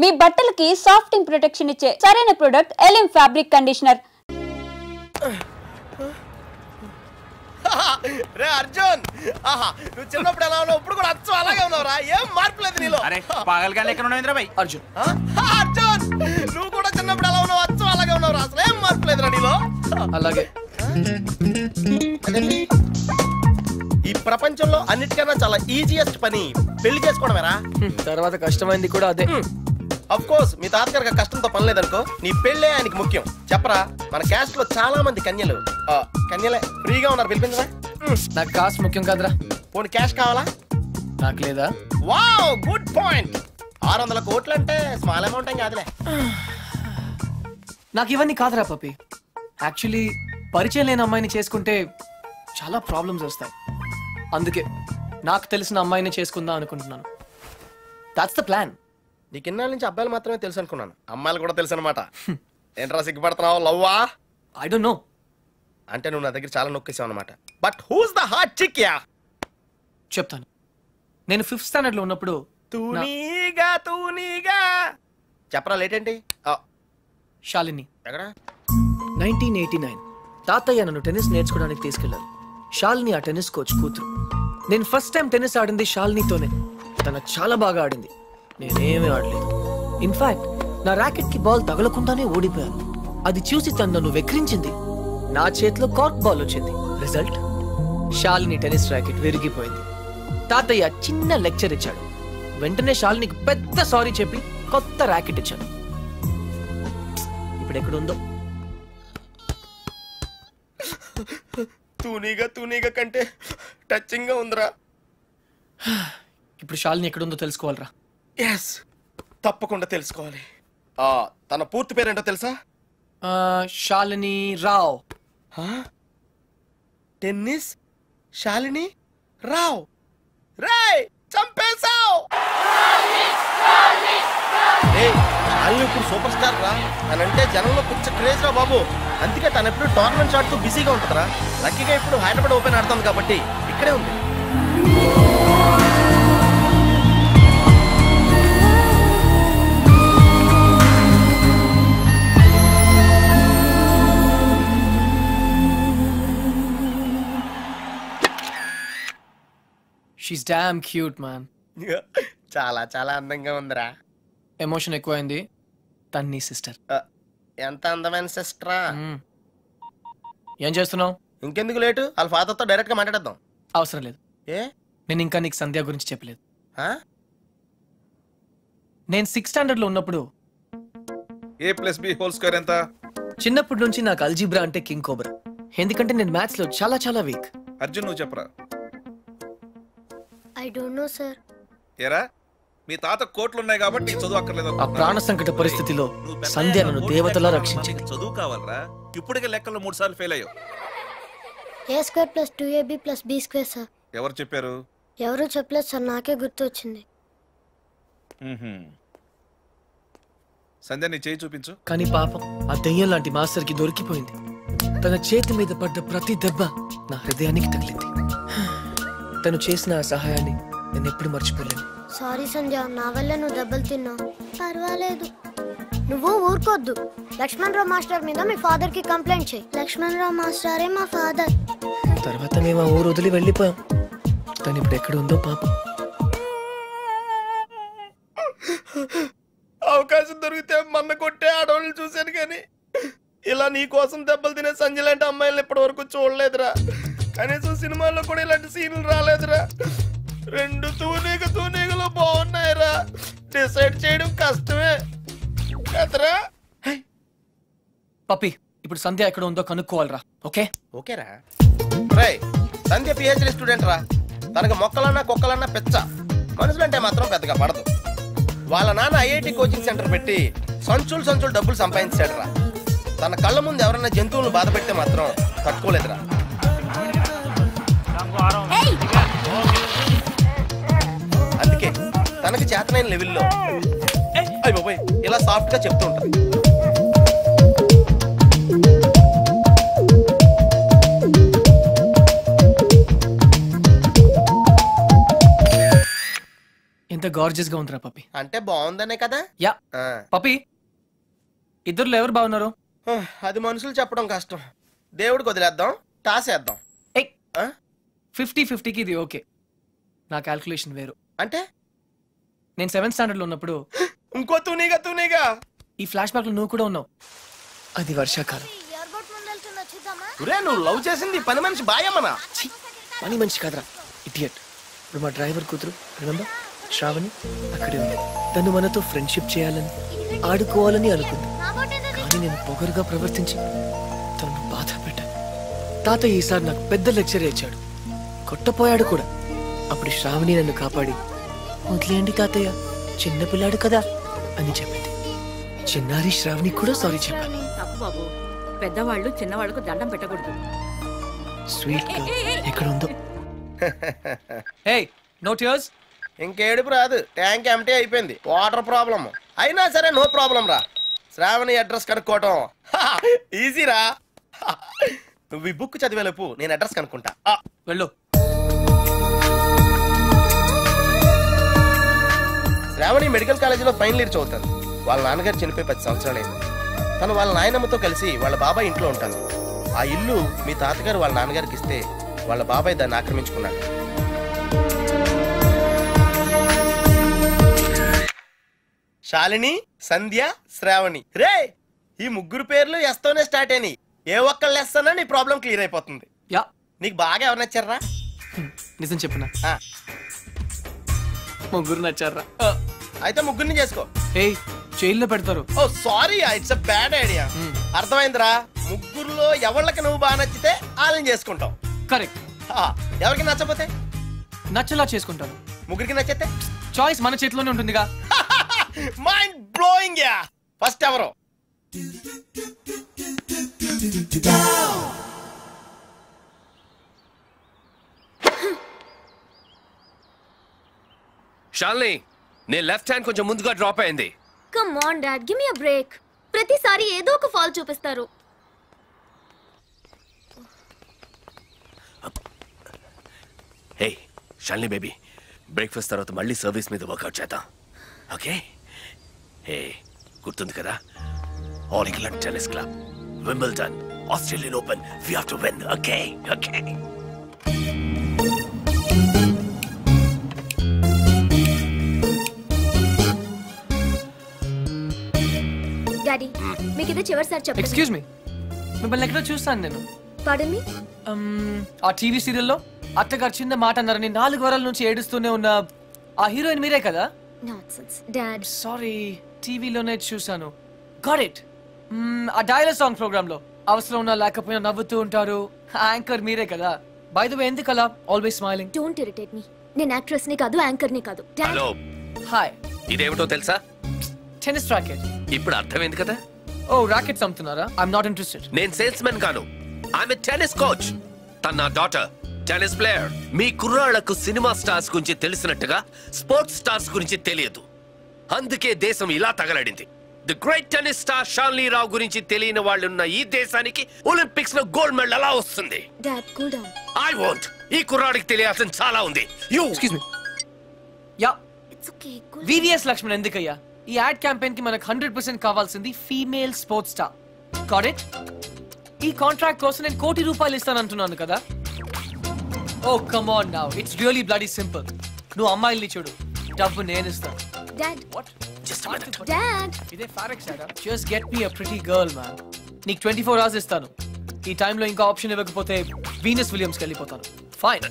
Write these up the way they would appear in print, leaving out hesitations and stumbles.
మీ బట్టలకి సాఫ్టింగ్ ప్రొటెక్షన్ ఇచ్చే సరైన ప్రొడక్ట్ ఎలిమ్ ఫ్యాబ్రిక్ కండిషనర్. రే అర్జున్, నువ్వు చిన్నప్పుడు ఎలా ఉన్నావు, ఇప్పుడు కూడా అచ్చం అలాగే ఉన్నావురా. ఏం మార్పు లేదు నీలో. అరే పాగల్గా లెక్క ఉన్నావు భాయ్. అర్జున్ అర్జున్, నువ్వు కూడా చిన్నప్పుడు ఎలా ఉన్నావు, అచ్చం అలాగే ఉన్నావురా. అసలు ఏం మార్పు లేదురా నీలో. అలాగే ఈ ప్రపంచంలో అన్నిటికన్నా చాలా ఈజియెస్ట్ పని పెళ్లి చేసుకోవడమేరా. తర్వాత కష్టమైంది కూడా అదే. అఫ్ కోర్స్ మీ తాతగారికి కష్టంతో పని లేదనుకో, నీ పెళ్ళే ఆయనకి ముఖ్యం. చెప్పరా, మన క్యాస్ట్ లో చాలా మంది కన్యలే ఫ్రీగా ఉన్నారు, పిలిపించరా. నాకు కాస్ట్ ముఖ్యం కాదురా. పోనీ క్యాష్ కావాలా? నాకు లేదా? Wow, good point. 600 కోట్లు అంటే స్మాల్ అమౌంట్ ఏం కాదులే. నాకు ఇవన్నీ కాదురా పప్పి. యాక్చువల్లీ పరిచయం లేని అమ్మాయిని చేసుకుంటే చాలా ప్రాబ్లమ్స్ వస్తాయి. అందుకే నాకు తెలిసిన అమ్మాయిని చేసుకుందాం అనుకుంటున్నాను. That's the plan. నీకు ఇన్నాళ్ళ నుంచి అబ్బాయిలు మాత్రమే తెలుసు అనుకున్నాను, అమ్మాయిలు కూడా తెలుసు అనమాట. ఏంట్రా సిగ్గుపడుతున్నావు? లవ్వా? I don't know. అంటే నువ్వు నా దగ్గర చాలా నొక్కేసావు అనమాట. But who's the hot chick? Yeah చెప్తాను. నేను 5th స్టాండర్డ్ లో ఉన్నప్పుడు తూనీగా చెప్పరా. లేట్ ఏంటి? శాలిని. ఎక్కడ? 1989 తాతయ్య నన్ను టెన్నిస్ నేర్చుకోవడానికి తీసుకెళ్లారు. శాలిని ఆ టెన్నిస్ కోచ్ కూతురు. నేను ఫస్ట్ టైం టెన్నిస్ ఆడింది శాలినితోనే. తన చాలా బాగా ఆడింది, నేనేమీ ఆడలేదు. ఇన్ఫాక్ట్ నా ర్యాకెట్ కి బాల్ తగలకుండానే ఓడిపోయాను. అది చూసి తను నన్ను వెక్రించింది. నా చేతిలో కార్క్ బాల్ వచ్చింది. రిజల్ట్, శాలిని టెన్నిస్ ర్యాకెట్ విరిగిపోయింది. తాతయ్య చిన్న లెక్చర్ ఇచ్చాడు. వెంటనే శాలినికి పెద్ద సారీ చెప్పి కొత్త ర్యాకెట్ ఇచ్చాను. ఇప్పుడు ఎక్కడుందో. తూనీగా కంటే టచింగ్ గా ఉందిరా. ఇప్పుడు శాలిని ఎక్కడుందో తెలుసుకోవాలరా. ఎస్, తప్పకుండా తెలుసుకోవాలి. తన పూర్తి పేరేంటో తెలుసా? శాలిని రావ్. టెన్నిస్ శాలిని రావ్. రేయ్, చంపేశావ్. శాలిని ఇప్పుడు సూపర్ స్టార్ రా. తనంటే జనంలో పిచ్చ క్రేజ్ రా బాబు. అందుకే తను ఎప్పుడు టోర్నమెంట్స్ ఆడుతూ బిజీగా ఉంటుందిరా. లక్కీగా ఇప్పుడు హైదరాబాద్ ఓపెన్ ఆడుతుంది కాబట్టి ఇక్కడే ఉంది. She's damn cute, man. చాలా చాలా అందంగా ఉందిరా. ఎమోషన్ ఎక్కువైంది. తన్ని సిస్టర్. ఎంత అందమైన సిస్టరా. ఏం చేస్తున్నావు? ఇంకెందుకు లేటు, వాళ్ళ ఫాదర్తో డైరెక్ట్ గా మాట్లాడేద్దాం. అవసరం లేదు. ఏ? నేను ఇంకా నీకు సంధ్య గురించి చెప్పలేదు. నేను 6th స్టాండర్డ్ లో ఉన్నప్పుడు a+b² ఎంత? చిన్నప్పటి నుంచి నాకు అల్జీబ్రా అంటే కింగ్ కోబ్రా. ఎందుకంటే నేను మ్యాథ్స్ లో చాలా చాలా వీక్. అర్జున్ నువ్వు చెప్పరా. I don't know, sir. ఏరా, మీ తాత కోట్లు ఉన్నాయి కాబట్టి నీకు చదువు అక్కర్లేదు. ఆ ప్రాణ సంకట పరిస్థితిలో సంధ్య నన్ను దేవతలా రక్షించింది. చదువు కావాలరా. ఇప్పటికే లెక్కల్లో 3 సార్లు ఫెయిల్ అయ్యావు. a² + 2ab + b², sir. ఎవరు చెప్పారు? ఎవరు చెప్పలేదు సార్, నాకే గుర్తు వచ్చింది. సంధ్య నీ చేయి చూపించు. కానీ పాపం ఆ దెయ్యం లాంటి మాస్టర్ కి దొరికిపోయింది. తన చేతి మీద పడ్డ ప్రతి దెబ్బ నా హృదయానికి తగిలింది. తను చేసిన ఆ సహాయాన్ని నేను ఎప్పుడు మర్చిపోలేను. సారీ సంధ్య, నా వల్ల నువ్వు దెబ్బలు తిన్నావు. పర్వాలేదు, నువ్వు ఊరుకోద్దు. లక్ష్మణరావు మాస్టర్ మీద మీ ఫాదర్ కి కంప్లైంట్ చేయి. లక్ష్మణరావు మాస్టరే మా ఫాదర్. తర్వాత మేము ఆ ఊరు వదిలి వెళ్ళిపోయాం. తను ఇప్పుడు ఎక్కడ ఉందో పాపం. అవకాశం దొరికితే మన్న కొట్టే ఆడవాళ్ళని చూశాను, కానీ ఇలా నీ కోసం దెబ్బలు తినే సంజయ్ లాంటి అమ్మాయిలను ఇప్పటి వరకు చూడలేదురా. కనీసం సినిమాల్లో కూడా ఇలాంటి సీన్లు రాలేదురా. 2 తూనీగలు బాగున్నాయిరా. డిసైడ్ చేయడం కష్టమే కదరా. పప్పి, ఇప్పుడు సంధ్య ఎక్కడ ఉందో కనుక్కోవాలరా. ఓకేరా. రేయ్, సంధ్య పిహెచ్డి స్టూడెంట్ రా. తనకు మొక్కలన్నా కుక్కలన్నా పిచ్చ. మనుషులంటే మాత్రం పెద్దగా పడదు. వాళ్ళ నాన్న ఐఐటి కోచింగ్ సెంటర్ పెట్టి సంచులు డబ్బులు సంపాదించాడు రా. తన కళ్ళ ముందు ఎవరైనా జంతువులను బాధ పెడితే మాత్రం తట్టుకోలేదురా. అందుకే తనకి చేతనైన లెవెల్లో ఇలా సాఫ్ట్ గా చెప్తూ ఉంటుంది. ఎంత ఎంత గార్జియస్ గా ఉందిరా పప్పి. అంటే బాగుందనే కదా. యా పప్పి, ఇద్దరులో ఎవరు బాగున్నారు? అది మనుషులు చెప్పడం కష్టం. దేవుడికి వదిలేద్దాం, టాసేద్దాం. 50-50కి ఇది ఓకే. నా క్యాల్కులేషన్ వేరు. అంటే నేను 7th స్టాండర్డ్ లో ఉన్నప్పుడు ఇంకో తూనీగా ఈ ఫ్లాష్ బ్యాక్ లో నువ్వు కూడా ఉన్నావు. అది వర్షాకాలం. నువ్వు లవ్ చేసింది పని మనిషి బాయమ్మనా? పని మనిషి కాదురా, ఇడియట్. ఇప్పుడు మా డ్రైవర్ కూతురు రిమెంబర్ శ్రావణి అక్కడే ఉంది. తను మనతో ఫ్రెండ్షిప్ చేయాలని ఆడుకోవాలని అనుకుంది. కానీ నేను పొగరుగా ప్రవర్తించి తను బాధ పెట్టాను. తాతయ్య ఈసారి నాకు పెద్ద లెక్చర్ ఇచ్చాడు, కొట్టపోయాడు కూడా. అప్పుడు శ్రావణి నన్ను కాపాడి వదిలేయండి తాతయ్య, చిన్నపిల్లాడు కదా అని చెప్పింది. చిన్నారి శ్రావణి కూడా సారీ చెప్పాను. తప్పు బాబు, పెద్దవాళ్ళు చిన్నవాళ్ళకు దండం పెట్టకూడదు. స్వీట్ ఎక్కడ ఉందో. Hey no tears. ఇంకేడుపు రాదు, ట్యాంక్ ఎంటీ అయిపోయింది. వాటర్ ప్రాబ్లం అయినా సరే నో ప్రాబ్లం రా. శ్రావణి అడ్రస్ కనుక్కోవటం ఈజీరా. నువ్వు ఈ బుక్ చదివేలోపు నేను అడ్రస్ కనుక్కుంటా. వెళ్ళు. శ్రావణి మెడికల్ కాలేజీలో ఫైనల్ ఇయర్ చదువుతాను. వాళ్ళ నాన్నగారు చనిపోయి 10 సంవత్సరాలైంది. తను వాళ్ళ నాయనమ్మతో కలిసి వాళ్ళ బాబాయ్ ఇంట్లో ఉంటాను. ఆ ఇల్లు మీ తాతగారు వాళ్ళ నాన్నగారికి ఇస్తే వాళ్ళ బాబాయ్ దాన్ని ఆక్రమించుకున్నాడు. శాలిని, సంధ్య, శ్రావణి. రే, ఈ ముగ్గురు పేర్లు ఎస్తోనే స్టార్ట్ అయినాయి. ఏ ఒక్కళ్ళు ఎస్తానో నీ ప్రాబ్లం క్లియర్ అయిపోతుంది. యా, నీకు బాగా ఎవరు నచ్చారా? నిజం చెప్పనా, ముగ్గురు నచ్చారా? అయితే ముగ్గురిని చేసుకో. ఏయ్, జైల్లో పెడతారు. Oh sorry, it's a bad idea. అర్థమైందిరా? ముగ్గురులో ఎవళ్ళకి నువ్వు బాగా నచ్చితే వాళ్ళని చేసుకుంటావు. కరెక్ట్. ఎవరికి నచ్చపోతే నచ్చలా చేసుకుంటాను. ముగ్గురికి నచ్చితే చాయిస్ మన చేతిలోనే ఉంటుందిగా. Mind blowing. యా, ఫస్ట్ ఎవరు? షాలిని, నీ లెఫ్ట్ హ్యాండ్ కొంచెం ముందుగా డ్రాప్ అయింది. Come on dad, give me a break. ప్రతిసారి ఏదో ఒక ఫాల్ చూపిస్తారు. హే షాలిని బేబీ, బ్రేక్ఫాస్ట్ తర్వాత మళ్ళీ సర్వీస్ మీద వర్కౌట్ చేద్దాం, ఓకే? హే, గుర్తుంది కదా, All England Tennis Club, Wimbledon, Australian Open, we have to win, okay? Okay. Daddy, మీకు ఇది చివరిసారి చెప్పండి. ఎక్స్క్యూజ్ మీ, మిమ్మల్ని ఎక్కడో చూస్తాను నేను. పార్డన్ మీ? ఆ టీవీ సీరియల్లో అత్తగారు చిన్న మాట అన్నారని 4 వారాల నుంచి ఏడుస్తూనే ఉన్న ఆ హీరోయిన్ మీరే కదా? Nonsense dad. సారీ, టీవీలోనే చూసాను. Got it. ఆ డైలాగ్ సాంగ్ ప్రోగ్రామ్ లో అవసరం ఉన్నా లేకపోయినా నవ్వుతూ ఉంటారు, యాంకర్ మీరే కదా? బై ద వే, ఎందుకు అలా always smiling? Don't irritate me. నేను యాక్ట్రెస్ ని కాదు, యాంకర్ ని కాదు. Hello, hi. ఇదేమిటో తెలుసా? Tennis racket. ఇప్పుడు అర్థమైంది కదా? ఓ, రాకెట్స్ అమ్ముతున్నారా? I'm not interested. నేను సేల్స్ మెన్ కాను, ఐఎమ్ ఎ టెన్నిస్ కోచ్. తన నా డాటర్ టెన్నిస్ ప్లేయర్. మీ కుర్రాళ్లకు సినిమా స్టార్స్ గురించి తెలిసినట్టుగా స్పోర్ట్స్ స్టార్స్ గురించి తెలియదు. అందుకే దేశం ఇలా తగలడింది. The great tennis star Shalini Rao గురించి తెలియని వాళ్ళున్న ఈ దేశానికి ఒలింపిక్స్ లో గోల్డ్ మెడల్ ఎలా వస్తుంది? Dad, cool down. I want. ఈ కుర్రాడికి తెలియాల్సిన చాలా ఉంది. You excuse me. Yeah, it's okay. VVS Laxman ఎందుకయ్యా? ఈ యాడ్ క్యాంపెయిన్ కి మనకు 100% కావాల్సింది female sports star. Got it? ఈ కాంట్రాక్ట్ కోసం నేను ₹1 కోటి ఇస్తానంటున్నాను కదా. Oh come on now, it's really bloody simple. నువ్వు అమ్మాయిల్ని చూడు, డబ్బు నేను ఇస్తాను. Dad, what? Just a minute. Dad. ఇదే ఫారెక్స్ యాడా? Just get me a pretty girl man. నీకు 24 hours ఇస్తాను. ఈ టైంలో ఇంకా ఆప్షన్ ఇవ్వకపోతే వీనస్ విలియమ్స్కి వెళ్ళిపోతాను. ఫైన్.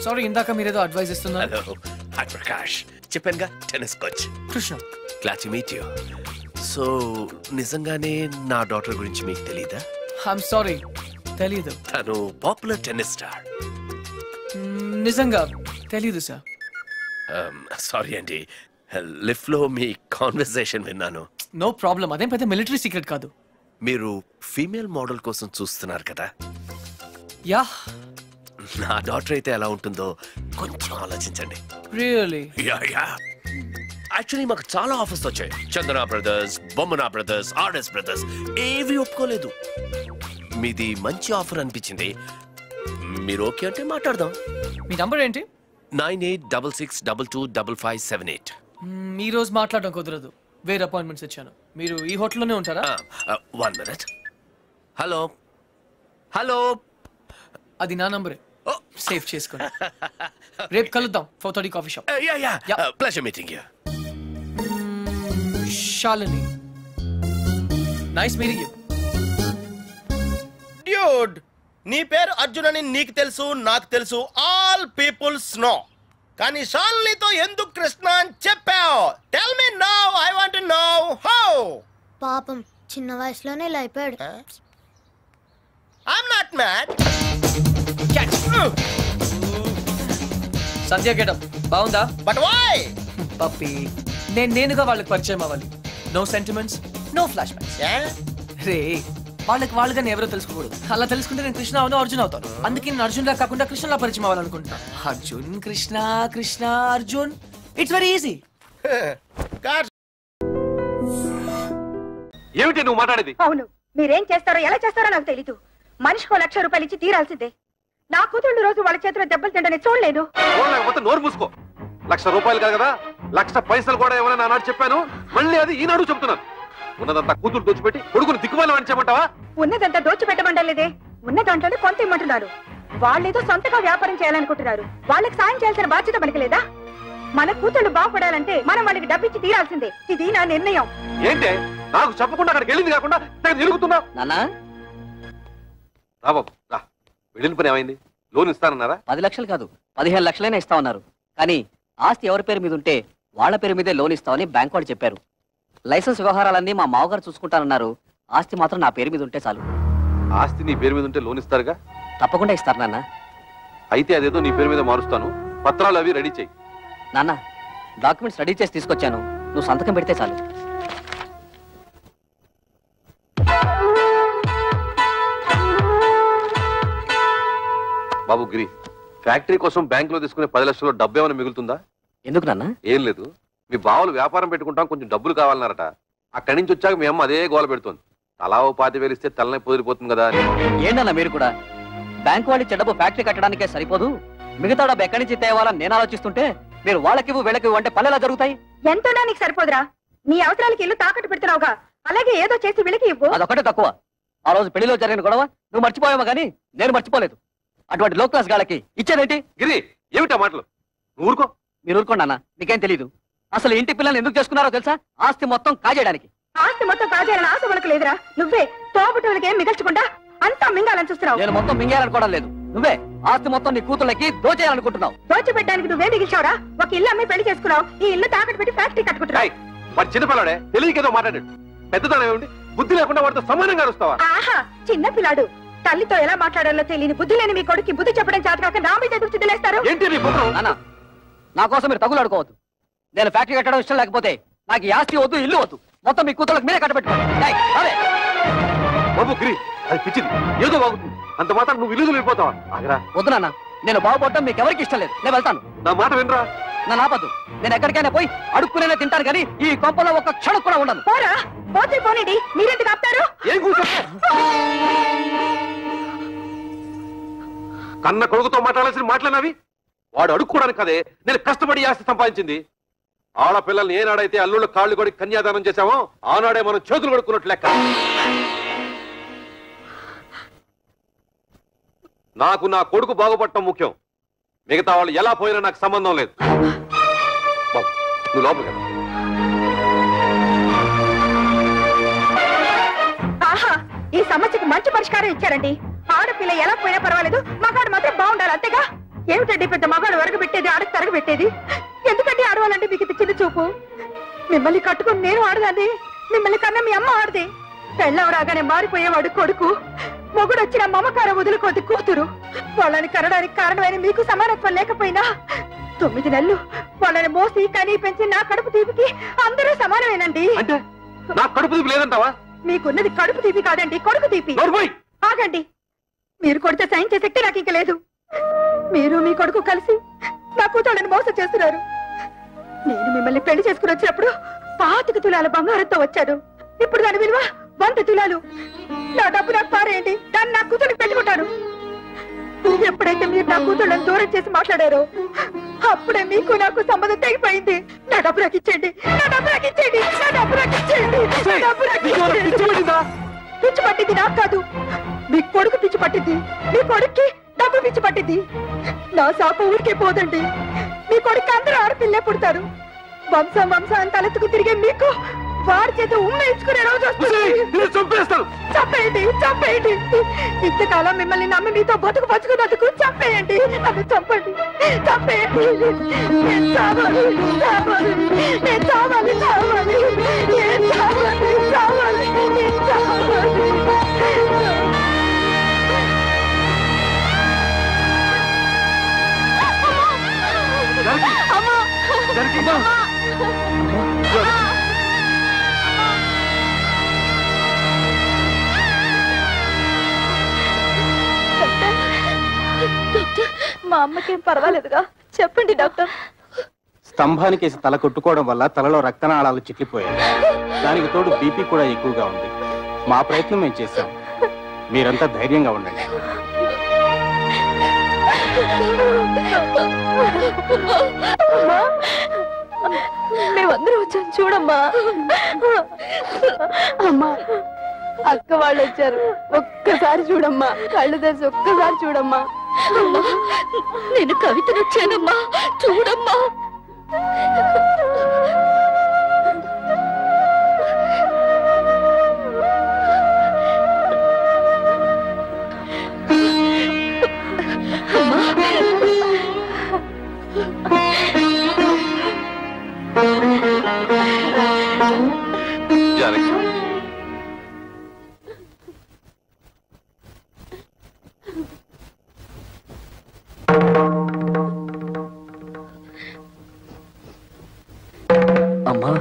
సారీ, ఇందాక మీరేదో అడ్వైస్ ఇస్తున్నారు. Hello, hi Prakash. చెప్పానుగా, tennis coach Krishna. Glad to meet you. So నిజంగానే నా డాటర్ గురించి మీకు తెలీదా? ఐఎమ్ సారీ, తెలీదు. తను పాపులర్ టెన్నిస్ స్టార్. నిజంగా తెలీదు సార్. సారీ అండి, లిఫ్ట్ లో మీ కాన్వర్సేషన్ విన్నాను. నో ప్రాబ్లం, అదేం పెద్ద మిలిటరీ సీక్రెట్ కాదు. మీరు ఫీమేల్ మోడల్ కోసం చూస్తున్నారు కదా? యా. నా డాటర్ అయితే ఎలా ఉంటుందో కొంచెం ఆలోచించండి. రియల్లీ? Yeah yeah. యాక్చువల్లీ మాకు చాలా ఆఫర్స్ వచ్చాయి. చందన బ్రదర్స్, బొమ్మనా బ్రదర్స్, ఆర్ఎస్ బ్రదర్స్, ఏవి ఒప్పుకోలేదు. మీది మంచి ఆఫర్ అనిపించింది. మీరు ఓకే అంటే మాట్లాడదాం. మీ నంబర్ ఏంటి? 9866225578. ఈ రోజు మాట్లాడడం కుదరదు, వేరే అపాయింట్మెంట్స్ ఇచ్చాను. మీరు ఈ హోటల్లోనే ఉంటారా? 1 minute. హలో హలో, అది నా నంబరే, సేవ్ చేసుకోండి. రేపు కలుద్దాం 4:30 coffee shop. Pleasure meeting you. Shalini, nice meeting you. Dude, నీ పేరు అర్జున్ అని నీకు తెలుసు, నాకు తెలుసు, ఆల్ పీపుల్స్ నో. కానీ శాలినితో ఎందుకు కృష్ణ అని చెప్పావు? Tell me now, I want to know how. పాపం చిన్న వయసులోనే ఇలా అయిపోయాడు. I'm not mad. Sandhya getup బాగుందా? But why? పప్పి, నేనుగా వాళ్ళకి పరిచయం అవ్వాలి. No sentiments, no flashbacks. రే, వాళ్ళుగా ఎవరో తెలుసుకోకూడదు. అలా తెలుసుకుంటే నేను కృష్ణ అవును, అర్జున్ అవుతాను. అందుకే నేను అర్జున్ లా కాకుండా కృష్ణలా పరిచయం అవ్వాలనుకుంటున్నా. Arjun Krishna, Krishna Arjun, it's very easy. ఏమిటి నువ్వు మాట్లాడేది? అవును, మీరేం చేస్తారో ఎలా చేస్తారో నాకు తెలీదు. మనిషికో 1,00,000 రూపాయలు ఇచ్చి తీరాల్సిందే. నా కూతుళ్ళు రోజు వాళ్ళ చేతిలో దెబ్బలు తింటని చూడలేదు. లేకపోతే నోరు మూసుకో. 1,00,000 రూపాయలు కాదు కదా, 1,00,000 పైసలు కూడా ఏమైనా నానాడు చెప్పాను, మళ్ళీ అది ఈనాడు చెప్తున్నాను. ఉన్నదంతా కూతురు దోచిపెట్టి కొడుకుని దిక్కుమాలి అని చెప్పమంటావా? ఉన్నదంతా దోచిపెట్టమంటలేదే, ఉన్న దాంట్లోనే కొంత ఇమ్మంటున్నారు. వాళ్ళేదో సొంతగా వ్యాపారం చేయాలనుకుంటున్నారు. వాళ్ళకి సాయం చేయాల్సిన బాధ్యత మనకి లేదా? మన కూతుళ్ళు బాగుపడాలంటే మనం వాళ్ళకి డబ్బిచ్చి తీరాల్సిందే. ఇది నా నిర్ణయం. ఏంటే నాకు చెప్పకుండా అక్కడికి వెళ్ళింది కాకుండా తిరుగుతున్నా? రా బాబు రా. వెళ్ళిన పని ఏమైంది? లోన్ ఇస్తానన్నారా? 10 లక్షలు కాదు, 15 లక్షలైనా ఇస్తామన్నారు. కానీ ఆస్తి ఎవరి పేరు మీద ఉంటే వాళ్ళ పేరు మీదే లోన్ ఇస్తామని బ్యాంక్ వాడు చెప్పారు. లైసెన్స్ వ్యవహారాలన్నీ మా మామగారు చూసుకుంటానన్నారు. ఆస్తి మాత్రం నా పేరు మీద ఉంటే చాలు. ఆస్తి నీ పేరు మీద ఉంటే లోన్ ఇస్తారుగా? తప్పకుండా ఇస్తారు నాన్న. అయితే అదేదో నీ పేరు మీద మారుస్తాను, పత్రాలు అవి రెడీ చెయ్యి. నాన్న, డాక్యుమెంట్స్ రెడీ చేసి తీసుకొచ్చాను, నువ్వు సంతకం పెడితే చాలు. బాబు గిరి, ఫ్యాక్టరీ కోసం బ్యాంకులో తీసుకునే 10 లక్షల్లో డబ్బు ఏమైనా మిగులుతుందా? ఎందుకు నాన్న? ఏం లేదు, మీ బావలు వ్యాపారం పెట్టుకుంటాం, కొంచెం డబ్బులు కావాలన్నారట. అక్కడి నుంచి వచ్చాక మీ అమ్మ అదే గోల పెడుతుంది. తలా ఓ 25,000 ఇస్తే తలనే పొదిరిపోతుంది కదా అని. ఏంటన్నా మీరు కూడా? బ్యాంకు వాళ్ళు డబ్బు ఫ్యాక్టరీ కట్టడానికే సరిపోదు, మిగతా డబ్బు ఎక్కడి నుంచి తేవాలని నేను ఆలోచిస్తుంటే మీరు వాళ్ళకివ్వు వీళ్ళకివ్వు అంటే పల్లెలా జరుగుతాయి? ఎంతోనా నీకు సరిపోదురా? నీ అవసరాలకి ఇల్లు తాకట్టు పెడుతున్నావుగా, అలాగే ఏదో చేసి వీళ్ళకి ఇవ్వు. అదొకటే తక్కువ. ఆ రోజు పెళ్లిలో జరిగిన గొడవ నువ్వు మర్చిపోయావా కానీ నేను మర్చిపోలేదు. అటువంటి లో క్లాస్ గాళ్ళకి ఇచ్చేదేంటి? గిరి, ఏమిటా మాటలు? నువ్వు ఊరుకో. మీరు ఊరుకోండి అన్న, మీకేం తెలీదు. అసలు ఇంటి పిల్లల్ని ఎందుకు చేసుకున్నారో తెలుసా? ఆస్తి మొత్తం కాజేయడానికి. ఆస్తి మొత్తం కాజేయాలని ఆశ వాళ్ళకి లేదురా. నువ్వే తోబుట్టులకి ఏం మిగల్చకుండా అంతా మింగాలని చూస్తున్నావు. నేను మొత్తం మింగేయాలనుకోవడం లేదు, నువ్వే ఆస్తి మొత్తం నీ కూతుళ్ళకి దోచేయాలనుకుంటున్నావు. దోచిపెట్టడానికి నువ్వే మిగిల్చావురా. ఒక ఇల్లు అమ్మి పెళ్లి చేసుకున్నావు, ఈ ఇల్లు తాకట్టు పెట్టి ఫ్యాక్టరీ కట్టుకుంటున్నావు. వాడు చిన్నపిల్లాడే, తెలియకేదో మాట్లాడాడు. పెద్దదానం ఏమిటి? బుద్ధి లేకుండా వాడితో సమానంగా వస్తావా? ఆహా, చిన్న పిల్లాడు. తల్లితో ఎలా మాట్లాడాలో తెలియని బుద్ధి లేని మీ కొడుకు బుద్ధి చెప్పడం చేత కాక నా మీద ఎదురు చిదిలేస్తారు. నా కోసం మీరు తగులు అడుకోవద్దు. నేను ఫ్యాక్టరీ కట్టడం ఇష్టం లేకపోతే నాకు ఈ ఆస్తి వద్దు, ఇల్లు వద్దు, మొత్తం మీ కూతుళ్ళకి మీరే కట్టబెట్టుకోండి. బాబు గిరి, అది పిచ్చిది, ఏదో బాగుంటుంది. అంత మాత్రం నువ్వు ఇల్లు వెళ్ళిపోతావా? ఆగరా. వద్దు నాన్న, నేను బాగుపడటం మీకు ఎవరికి ఇష్టం లేదు. నేను వెళ్తాను. నా మాట వినరా? నా నాపద్దు. నేను ఎక్కడికైనా పోయి అడుక్కునే తింటాను కానీ ఈ కొంపలో ఒక్క క్షణం కూడా ఉండను. పోరా, పోతే పోనండి, మీరెందుకు ఆపుతారు? ఏం కూర్చో, కన్న కొడుకుతో మాట్లాడాల్సిన మాటలన్నవి. వాడు అడుక్కోవడానికి కదే నేను కష్టపడి ఆస్తి సంపాదించింది. ఆడపిల్లల్ని ఏనాడైతే అల్లుళ్ళు కాళ్ళు కొడి కన్యాదానం చేశామో ఆనాడే మనం చేతులు కొడుకున్నట్టు లెక్క. నాకు నా కొడుకు బాగుపడటం ముఖ్యం, మిగతా వాళ్ళు ఎలా పోయినా నాకు సంబంధం లేదు. బాబు, నువ్వు లోపలికి వెళ్ళు. ఆహా, ఈ సమస్యకు మంచి పరిష్కారం ఇచ్చారండి. ఆడపిల్ల ఎలా పోయినా పర్వాలేదు, మగాడు మాత్రం బాగుండాలి, అంతేగా? ఏమిటండి పెద్ద మగాడు వరకు పెట్టేది, ఆడకు తరగ పెట్టేది? ఎందుకంటే ఆడవాలంటే మీకు ఇది చిన్న చూపు? మిమ్మల్ని కట్టుకుని నేను ఆడదాన్ని, మిమ్మల్ని కన్నా మీ అమ్మ ఆడది. పెళ్ళం రాగానే మారిపోయేవాడు కొడుకు, మొగుడు వచ్చిన మమకారం వదులుకోది కూతురు. వాళ్ళని కనడానికి కారణమైన మీకు సమానత్వం లేకపోయినా 9 నెలలు వాళ్ళని మోసి కనీ పెంచి నా కడుపు తీపికి అందరూ సమానమేనండి. అంటే నా కడుపు తీపి లేదంటావా? మీకున్నది కడుపు తీపి కాదండి, కొడుకు తీపి. ఆగండి, మీరు కొడితే సైన్ చేసే శక్తి నాకు ఇంక లేదు. మీరు మీ కొడుకు కలిసి నా కూతుళ్ళని మోసం చేస్తున్నారు. నేను మిమ్మల్ని పెళ్లి చేసుకుని వచ్చినప్పుడు 25 తులాల బంగారంతో వచ్చాను. ఇప్పుడు దాని విలువ 100 తులాలు. నా డబ్బు నాకు పారేయండి, దాన్ని నా కూతురికి పెట్టుకుంటాను. ఎప్పుడైతే మీరు నా కూతుళ్ళని దూరం చేసి మాట్లాడారో అప్పుడే మీకు నాకు సంబంధం తెగిపోయింది. నా డబ్బు నాకు ఇచ్చేయండి, నా డబ్బు నాకు ఇచ్చేయండి, నా డబ్బు నాకు ఇచ్చేయండి, నా డబ్బు నాకు ఇచ్చేయండి. పిచ్చి పట్టింది నాకు కాదు, మీ కొడుకు పిచ్చి పట్టింది. మీ కొడుక్కి డబ్బు పిచ్చి పట్టింది. నా శాప ఊరికే పోదండి. మీ కొడుకు అందరూ ఆడపిల్లే పుడతారు. వంశం వంశం తలెత్తుకు తిరిగే మీకు వారి చేత ఉమ్మేయించుకునే రోజు వస్తుంది. చంపేయండి, చంపేయండి. ఇంతకాలం మిమ్మల్ని నమ్మి మీతో బతుకు పచ్చుకున్నందుకు చంపేయండి. నన్ను చంపండి, చంపేయండి. నేను చావాలి, చావాలి, నేను చావాలి, చావాలి, నేను చావాలి, చావాలి, నేను చావాలి. మా అమ్మకేం పర్వాలేదుగా? చెప్పండి డాక్టర్. స్తంభానికేసి తల కొట్టుకోవడం వల్ల తలలో రక్తనాళాలు చిట్లిపోయాయి. దానికి తోడు బీపీ కూడా ఎక్కువగా ఉంది. మా ప్రయత్నం మేము చేశాం. మీరంతా ధైర్యంగా ఉండండి. మేమందరం వచ్చాం చూడమ్మా. అమ్మా, అక్క వాళ్ళు వచ్చారు. ఒక్కసారి చూడమ్మా, కళ్ళు తెరిచి ఒక్కసారి చూడమ్మా. నేను కవితను వచ్చానమ్మా, చూడమ్మా. జానకి, అమ్మా,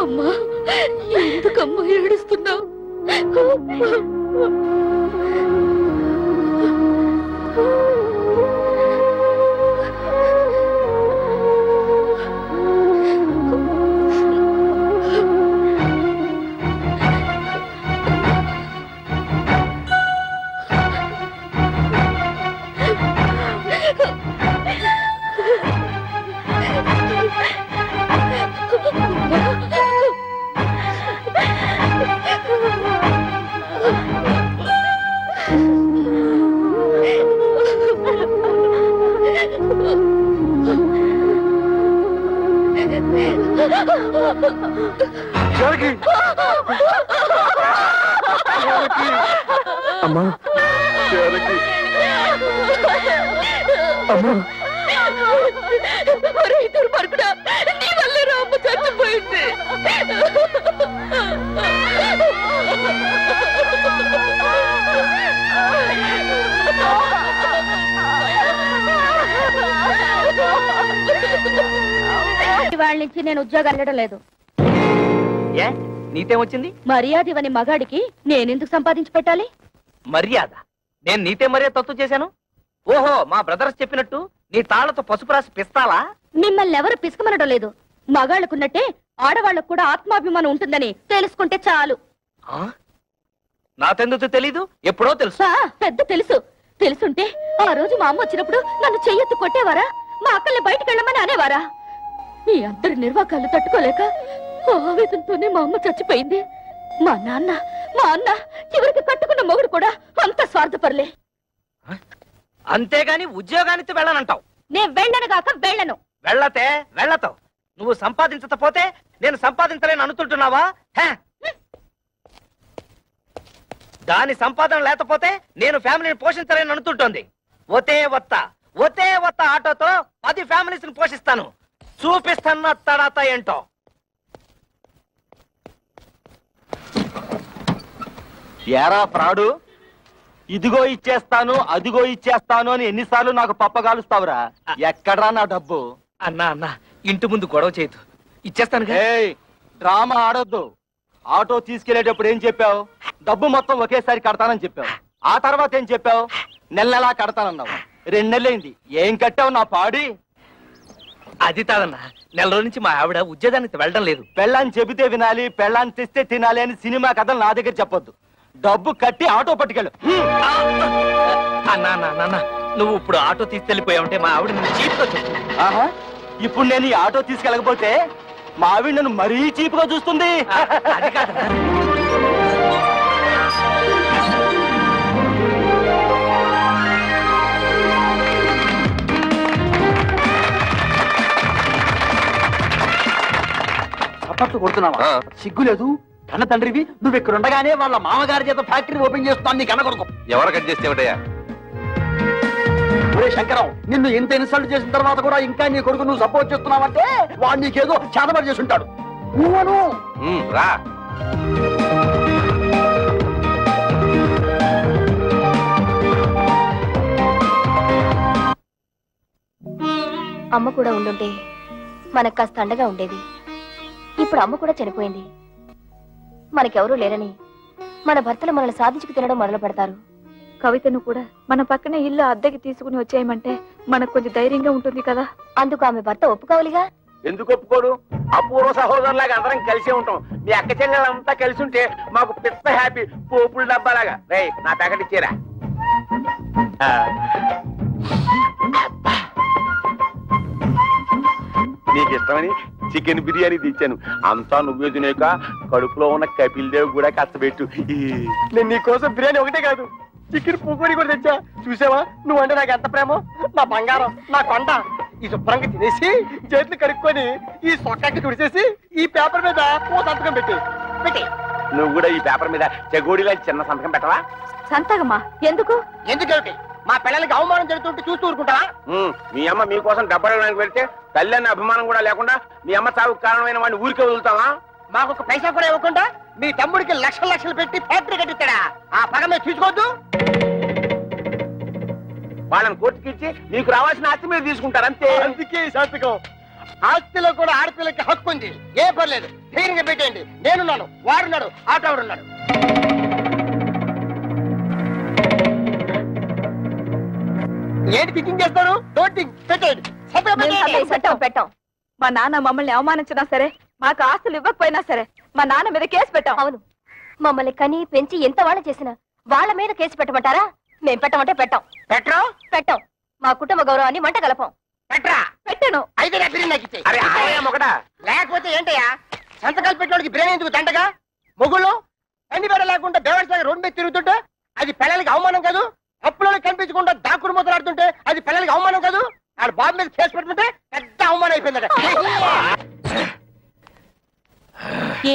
అమ్మా, ఎందుకమ్మా ఏడుస్తున్నావు? అమ్మా, అమ్మా, దుర్మార్గుడా, నీ వల్లే రా అమ్మ చచ్చిపోయింది. వాళ్ళ నుంచి నేను ఉద్యోగం వెళ్ళడం లేదు. ఏ నీతేమొచ్చింది? మర్యాద ఇవని మగాడికి నేనెందుకు సంపాదించి పెట్టాలి? మర్యాద? నేను నీతే మర్యాద తప్పు చేశాను? ఓహో, మా బ్రదర్స్ చెప్పినట్టు నీ తాళ్లతో పసుపు రాసి పిస్తాలా? మిమ్మల్ని ఎవరు పిసుకమనడం లేదు. మగాళ్ళకున్నట్టే ఆడవాళ్ళకు కూడా ఆత్మాభిమానం ఉంటుందని తెలుసుకుంటే చాలు. నాకెందుకు తెలీదు? ఎప్పుడో తెలుసు. పెద్ద తెలుసు. తెలుసుంటే ఆ రోజు మా అమ్మ వచ్చినప్పుడు నన్ను చెయ్యెత్తు కొట్టేవారా? మా అక్కల్ని బయటకు వెళ్ళమని అనేవారా? మీ అందరి నిర్వాకాలు తట్టుకోలేక ఆవేదనతోనే మా అమ్మ చచ్చిపోయింది. మా అన్న చివరికి కట్టుకున్న మొగుడు కూడా అంత స్వార్థపరలే. అంతేగాని ఉద్యోగానికి వెళ్ళనంటావు? నేను వెళ్ళను గాక వెళ్ళను. వెళ్ళతే వెళ్ళతావు. నువ్వు సంపాదించకపోతే నేను సంపాదించలేను అనుకుంటున్నావా? దాని సంపాదన లేకపోతే నేను ఫ్యామిలీని పోషించలేను అనుకుంటోంది. ఒతే వత్త ఆటోతో 10 ఫ్యామిలీస్ ని పోషిస్తాను. చూపిస్తాను తడాత ఏంటో. ఏరా ప్రాడు, ఇదిగో ఇచ్చేస్తాను అదిగో ఇచ్చేస్తాను అని ఎన్నిసార్లు నాకు పప్పగాలుస్తావురా? ఎక్కడ్రా నా డబ్బు? అన్నా ఇంటి ముందు గొడవ చేయదు, ఇచ్చేస్తాను. డ్రామా ఆడొద్దు. ఆటో తీసుకెళ్లేటప్పుడు ఏం చెప్పావు? డబ్బు మొత్తం ఒకేసారి కడతానని చెప్పావు. ఆ తర్వాత ఏం చెప్పావు? నెల నెలా కడతానన్నావు. 2 నెలలైంది. ఏం కట్టావు నా పాడి? అది కాదన్నా, నెల రోజుల నుంచి మా ఆవిడ ఉద్యోగానికి వెళ్ళడం లేదు. పెళ్ళాన్ని చెబితే వినాలి, పెళ్ళాన్ని తెస్తే తినాలి అని సినిమా కథలు నా దగ్గర చెప్పొద్దు. డబ్బు కట్టి ఆటో పట్టుకెళ్ళు. అన్నా, నువ్వు ఇప్పుడు ఆటో తీసుకెళ్ళిపోయావంటే మా ఆవిడ నువ్వు చీప్గా చెప్పు. ఆహా, ఇప్పుడు నేను ఈ ఆటో తీసుకెళ్ళకపోతే మా ఆవిడ నన్ను మరీ చీప్గా చూస్తుంది. అది కాదన్నా. చప్పట్లు కొడుతున్నావా? సిగ్గు లేదు? కన్న తండ్రివి నువ్వు ఇక్కడ ఉండగానే వాళ్ళ మామగారి చేత ఫ్యాక్టరీ ఓపెన్ చేస్తున్నాను నీ కన్న కొడుకు. ఎవరు కట్ చేస్తే ఏమిటయ్యా? శంకరం, నిన్ను ఇంత ఇన్సల్ట్ చేసిన తర్వాత కూడా ఇంకా నీ కొడుకు నువ్వు సపోర్ట్ చేస్తున్నావంటే వాడు నీకేదో చేతబడి చేసి ఉంటాడు. నువ్వను రా. అమ్మ కూడా ఉండుంటే మనకు కాస్త అండగా ఉండేది. ఇప్పుడు అమ్మ కూడా చనిపోయింది. మనకెవరూ లేరని మన భర్తలు మనల్ని సాధించుకు తినడం మొదలు పెడతారు. కవితను కూడా మన పక్కనే ఇల్లు అద్దెకి తీసుకుని వచ్చేయమంటే మనకు కొంచెం ధైర్యంగా ఉంటుంది కదా. అందుకు ఆమె భర్త ఒప్పుకోవాలిగా. ఎందుకు ఒప్పుకోడు? అపూర్వ సహోదరులాగా అందరం కలిసే ఉంటాం. మీ అక్క చెల్లెలంతా కలిసి ఉంటే మాకు పెద్ద హ్యాపీ. పోపుల డబ్బాలాగా. రేయ్, నా ప్యాకెట్ ఇచ్చేరా. నీకు ఇష్టమని చికెన్ బిర్యానీ తెచ్చాను. అంతా నువ్వే తినేక కడుపులో ఉన్న కపిల్ దేవ్ కూడా కష్టపెట్టు. నేను నీకోసం బిర్యానీ ఒకటే కాదు, చికెన్ పుకోడి కూడా తెచ్చా. చూసావా నువ్వంటే నాకు ఎంత ప్రేమో? నా బంగారం, నా కొండ. ఈ శుభ్రంగా తినేసి చేతులు కడుక్కొని ఈ సొక్కకి తుడిచేసి ఈ పేపర్ మీద ఓ సంతకం పెట్టి నువ్వు కూడా ఈ పేపర్ మీద చెగోడి లాంటి చిన్న సంతకం పెట్టవా? సంతకమా? ఎందుకు? ఎందుకేమిటి? మా పిల్లలకి అవమానం జరుగుతుంటే చూస్తూ ఊరుకుంటావా? మీ అమ్మ మీకోసం డబ్బడానికి వెళ్తే తల్లి అనే అభిమానం కూడా లేకుండా మీ అమ్మ చావుకు కారణమైన వాడిని ఊరికే వదులుతావా? మాకు ఒక పైసా కూడా ఇవ్వకుండా మీ తమ్ముడికి లక్షలు పెట్టి ఫ్యాక్టరీ కట్టిస్తాడా? ఆ పగ మీద చూసుకోవద్దు. వాళ్ళని కోర్టుకి ఇచ్చి మీకు రావాల్సిన ఆస్తి మీరు తీసుకుంటారు అంతే. అందుకే ఈ సంతకం. ఆస్తిలో కూడా ఆడపిల్లకి హక్కు ఉంది. ఏ పర్లేదు, ధైర్యంగా పెట్టేయండి. నేనున్నాను, వాడున్నాడు, ఆటోడున్నాడు. ఏంటి థింకింగ్ చేస్తారు? డోంట్ థింక్, పెట్టండి. పెట్టాం. మా నాన్న మమ్మల్ని అవమానించినా సరే, మాకు ఆస్తులు ఇవ్వకపోయినా సరే మా నాన్న మీద కేసు పెట్టాం. అవును, మమ్మల్ని కని పెంచి ఎంత వాళ్ళు చేసినా వాళ్ళ మీద కేసు పెట్టమంటారా? మేం పెట్టమంటే పెట్టాం. పెట్టాం. మా కుటుంబ గౌరవాన్ని మంట కలపం. పెట్టాను. అయితే నా బిర్యానీ నాకు ఇచ్చేయ్. లేకపోతే ఏంటయ్యా సంతకాలు పెట్టడానికి బిర్యానీ ఎందుకు దండగా? మొగుళ్ళు అన్ని బెడ లేకుండా దేవస్థానం రోడ్డు మీద తిరుగుతుంటే అది పిల్లలకి అవమానం కాదు? అప్పులలో కనిపించకుండా దాక్కుడు మొదలాడుతుంటే అది పిల్లలకి అవమానం కాదు? ఆడ బాబు మీద కేసు పెట్టుకుంటే పెద్ద అవమానం అయిపోయిందట.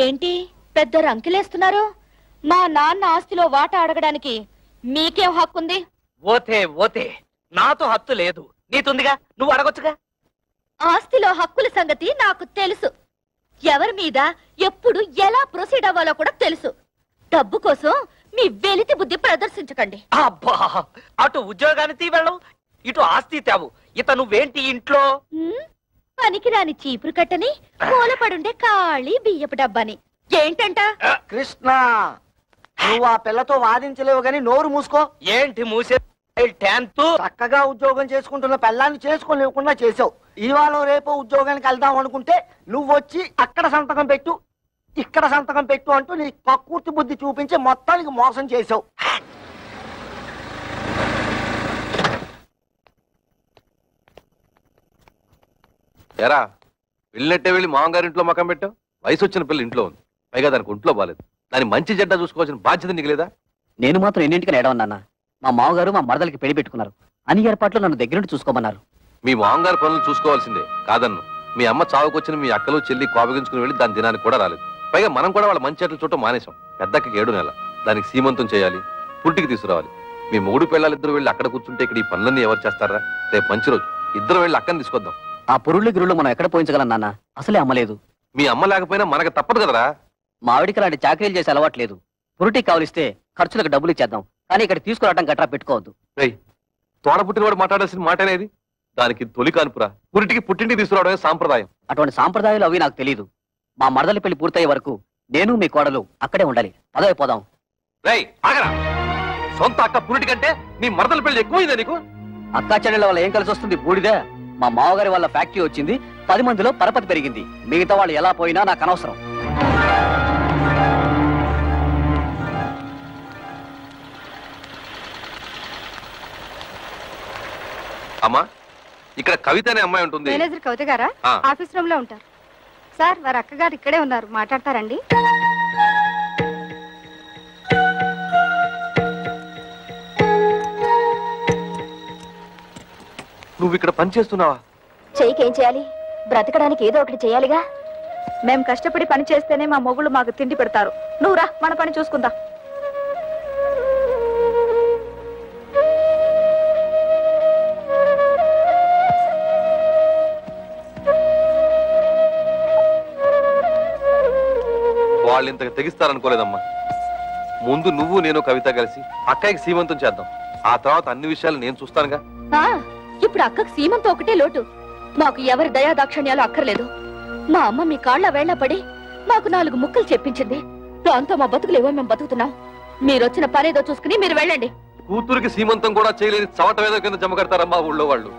ఏంటి పెద్ద రంకెలేస్తున్నారు? మా నాన్న ఆస్తిలో వాటా అడగడానికి మీకేం హక్కుంది? ఓతే నాతో హక్కు లేదు, నీతుందిగా, నువ్వు అడగొచ్చుగా. ఆస్తిలో హక్కుల సంగతి నాకు తెలుసు. ఎవరి మీద ఎప్పుడు ఎలా ప్రొసీడ్ అవ్వాలో కూడా తెలుసు. డబ్బు కోసం మీ వెలితి బుద్ధి ప్రదర్శించకండి. అబ్బా, అటు ఉద్యోగానికి వెళ్ళం, ఇటు ఆస్తి తేవు. ఇత నువ్వేంటి ఇంట్లో? పనికిరాని చీపురు కట్టని, మూలపడుండే ఖాళీ బియ్యపు డబ్బాని. ఏంటంట? కృష్ణ, నువ్వు ఆ పిల్లతో వాదించలేవు గాని నోరు మూసుకో. ఏంటి మూసే? చక్కగా ఉద్యోగం చేసుకుంటున్న పిల్లాన్ని చేసుకోలేకుండా చేసావు. ఇవాళ రేపు ఉద్యోగానికి వెళ్దాం అనుకుంటే నువ్వు వచ్చి అక్కడ సంతకం పెట్టు, ఇక్కడ సంతకం పెట్టు అంటూ నీ కక్కుర్తి బుద్ధి చూపించి మొత్తానికి మోసం చేసావు. ఎరా వెళ్ళినట్టే వెళ్ళి మామగారింట్లో మకం పెట్టావు. వయసు వచ్చిన పిల్ల ఇంట్లో ఉంది, పైగా దానికి ఒంట్లో బాలేదు. దాని మంచి చెడ్డ చూసుకోవాల్సిన బాధ్యత నీకు లేదా? నేను మాత్రం ఎన్నింటికని ఏడవన్నాన్న. మా మామగారు మా మరదలకి పెళ్లి పెట్టుకున్నారు. అన్ని ఏర్పాట్లు నన్ను దగ్గర నుండి చూసుకోమన్నారు. మీ మామగారు పనులు చూసుకోవాల్సిందే కాదన్ను. మీ అమ్మ చావుకొచ్చిన మీ అక్కలు చెల్లి కోపగించుకుని వెళ్ళి దాని దినానికి కూడా రాలేదు. పైగా మనం కూడా వాళ్ళ మంచి చెట్లు చూడటం మానేశాం. పెద్దకి 7 నెలల, దానికి సీమంతం చేయాలి, పుట్టికి తీసుకురావాలి. మీ మూడు పిల్లలిద్దరు వెళ్ళి అక్కడ కూర్చుంటే ఇక్కడ ఈ పనులన్నీ ఎవరు చేస్తారా? రేపు మంచి రోజు, ఇద్దరు వెళ్ళి అక్కని తీసుకొద్దాం. ఆ పురుళ్ళు గిరుళ్ళు మనం ఎక్కడ పోయించగలం నాన్న? అసలే అమ్మలేదు. మీ అమ్మ లేకపోయినా మనకు తప్పదు కదరా. మా ఆవిడికి అలాంటి చాకరీలు చేసి అలవాట్లేదు. పురుటికి కావలిస్తే ఖర్చులకు డబ్బులు ఇచ్చేద్దాం, కానీ ఇక్కడ తీసుకురావడం గట్రా పెట్టుకోవద్దు. తోడ పుట్టినవాడు మాట్లాడాల్సిన మాటనేది. దానికి తొలి కానుపురా. పురిటికి పుట్టింటికి తీసుకురావడమే సాంప్రదాయం. అటువంటి సాంప్రదాయాలు అవి నాకు తెలియదు. మా మరదలి పెళ్లి పూర్తయ్యే వరకు నేను మీ కోడలు అక్కడే ఉండాలి. పదవైపోదాం. ఆగరా. సొంత అక్క పురిటి కంటే నీ మరదల పెళ్లి ఎక్కువైందా నీకు? అక్కా చెల్లెల వల్ల ఏం కలిసి వస్తుంది బూడిదే. మా మావగారి వాళ్ళ ఫ్యాక్టరీ వచ్చింది, 10 మందిలో పరపతి పెరిగింది. మిగతా వాళ్ళు ఎలా పోయినా నాకు అనవసరం. అమ్మా, ఇక్కడ కవిత అనే అమ్మాయి ఉంటుంది. మేనేజర్ కవిత గారా? ఆఫీస్ రూమ్ లో ఉంటారు సార్. వారి అక్కగారు ఇక్కడే ఉన్నారు, మాట్లాడతారండి. నువ్వు ఇక్కడ పని చేస్తున్నావా? చెయ్యికేం చేయాలి? బ్రతకడానికి ఏదో ఒకటి చేయాలిగా. మేము కష్టపడి పని చేస్తేనే మా మొగుళ్ళు మాకు తిండి పెడతారు. నువ్వు రా, మన పని చూసుకుందాం. వాళ్ళు ఇంతకు తెగిస్తారనుకోలేదమ్మా. ముందు నువ్వు నేను కవిత కలిసి అక్కయ్యకి సీమంతం చేద్దాం. ఆ తర్వాత అన్ని విషయాలు నేను చూస్తానుగా. ఇప్పుడు అక్కకు సీమంతో ఒకటే లోటు. మాకు ఎవరి దయాదాక్షణ్యాలు అక్కర్లేదు. మా అమ్మ మీ కాళ్ళ వేళ్ల పడి మాకు 4 ముక్కలు చెప్పించింది. దాంతో మా బతుకులేవో మేము బతుకుతున్నాం. మీరొచ్చిన పనేదో చూసుకుని మీరు వెళ్ళండి. కూతురికి సీమంతం కూడా చేయలేని చవటవేదో కింద జమ కడతారమ్మా ఊళ్ళో వాళ్ళు.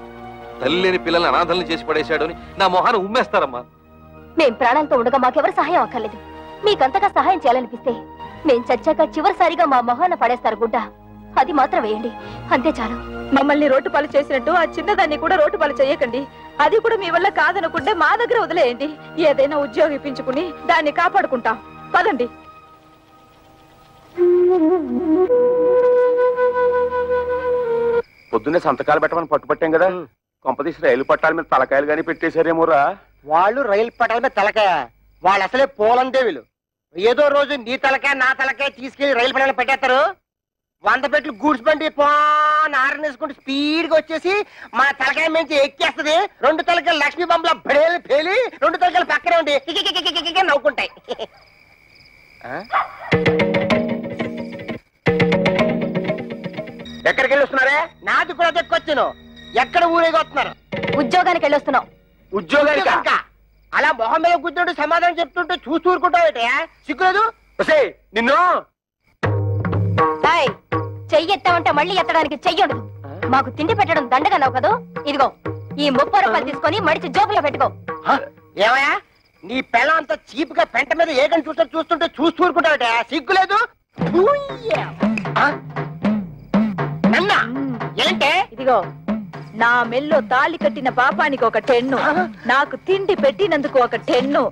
తల్లి లేని పిల్లల్ని అనాథల్ని చేసి పడేశాడు అని నా మొహాన ఉమ్మేస్తారమ్మా. మేం ప్రాణాలతో ఉండగా మాకెవరు సహాయం అక్కర్లేదు. మీకంతగా సహాయం చేయాలనిపిస్తే మేం చచ్చాక చివరిసారిగా మా మొహాన పడేస్తారు గుడ్డ. అది మాత్రం వేయండి, అంతే చాలు. మమ్మల్ని రోడ్డు పాలు చేసినట్టు ఆ చిన్నదాన్ని కూడా రోడ్డు పాలు చేయకండి. అది కూడా మీ వల్ల కాదనుకుంటే మా దగ్గర వదిలేయండి. ఏదైనా ఉద్యోగం ఇప్పించుకుని దాన్ని కాపాడుకుంటాం. పదండి. పొద్దున్నే సంతకాలు పెట్టమని పట్టుపట్టాం కదా, కొంపతీసి రైలు పట్టాల మీద తలకాయలు గానీ పెట్టేశారేమోరా. వాళ్ళు రైలు పట్టాల మీద తలకాయ, వాళ్ళు అసలే పోలందేవిలు. ఏదో రోజు నీ తలకాయ నా తలకాయ తీసుకెళ్లి రైలు పట్టాల పెట్టేస్తారు. 100 పెట్లు గూడ్స్ బండి ఆరనేసుకుంటూ స్పీడ్ గా వచ్చేసి మా తలకాయ నుంచి ఎక్కేస్తుంది. 2 తలకాయలు లక్ష్మీ బొమ్మల బడేలు పేలి 2 తలకాయలు పక్కనే ఉండి నవ్వుకుంటాయి. ఎక్కడికి వెళ్ళి వస్తున్నారే? నాది కూడా దక్కొచ్చాను. ఎక్కడ ఊరేగి వస్తున్నారు? ఉద్యోగానికి వెళ్ళొస్తున్నాం. ఉద్యోగానికి అలా మొహం మీద కూర్చుంటూ సమాధానం చెప్తుంటే చూస్తూ ఊరుకుంటావు. సిగ్గులేదు? నిన్ను చెయ్యి ఎత్తామంటే మళ్ళీ ఎత్తడానికి చెయ్యడు. మాకు తిండి పెట్టడం దండగన్నావు కదా, ఇదిగో ఈ 30 రూపాయలు తీసుకొని మడిచి జోబులో పెట్టుకో. ఏమయ్యా, నీ పిల్ల అంత చీప్ గా పెంట మీద ఏకని చూస్తుంటే చూస్తూ ఊరుకుంటావట? సిగ్గులేదు? ఏంటే? ఇదిగో నా మెల్లో తాళి కట్టిన పాపానికి ఒక 10, నాకు తిండి పెట్టినందుకు ఒక 10,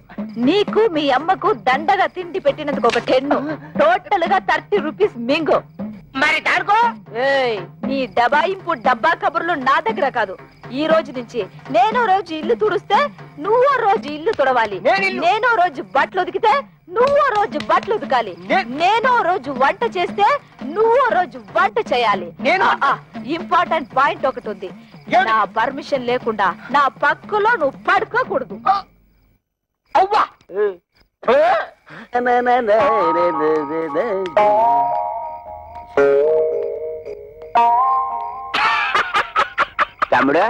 నీకు మీ అమ్మకు దండగా తిండి పెట్టినందుకు ఒక 10, టోటల్ గా 30 రూపీస్ మింగు. మరి దాడుకో. నీ దబాయింపు డబ్బా కబుర్లు నా దగ్గర కాదు. ఈ రోజు నుంచి నేనో రోజు ఇల్లు తుడిస్తే నువ్వో రోజు ఇల్లు తుడవాలి. నేనో రోజు బట్టలు ఉతికితే నువ్వో రోజు బట్టలు ఉతకాలి. నేనో రోజు వంట చేస్తే నువ్వో రోజు వంట చేయాలి. ఇంపార్టెంట్ పాయింట్ ఒకటి ఉంది. నా పర్మిషన్ లేకుండా నా పక్కలో నువ్వు పడుకోకూడదు. అవ్వా తమ్ముడు,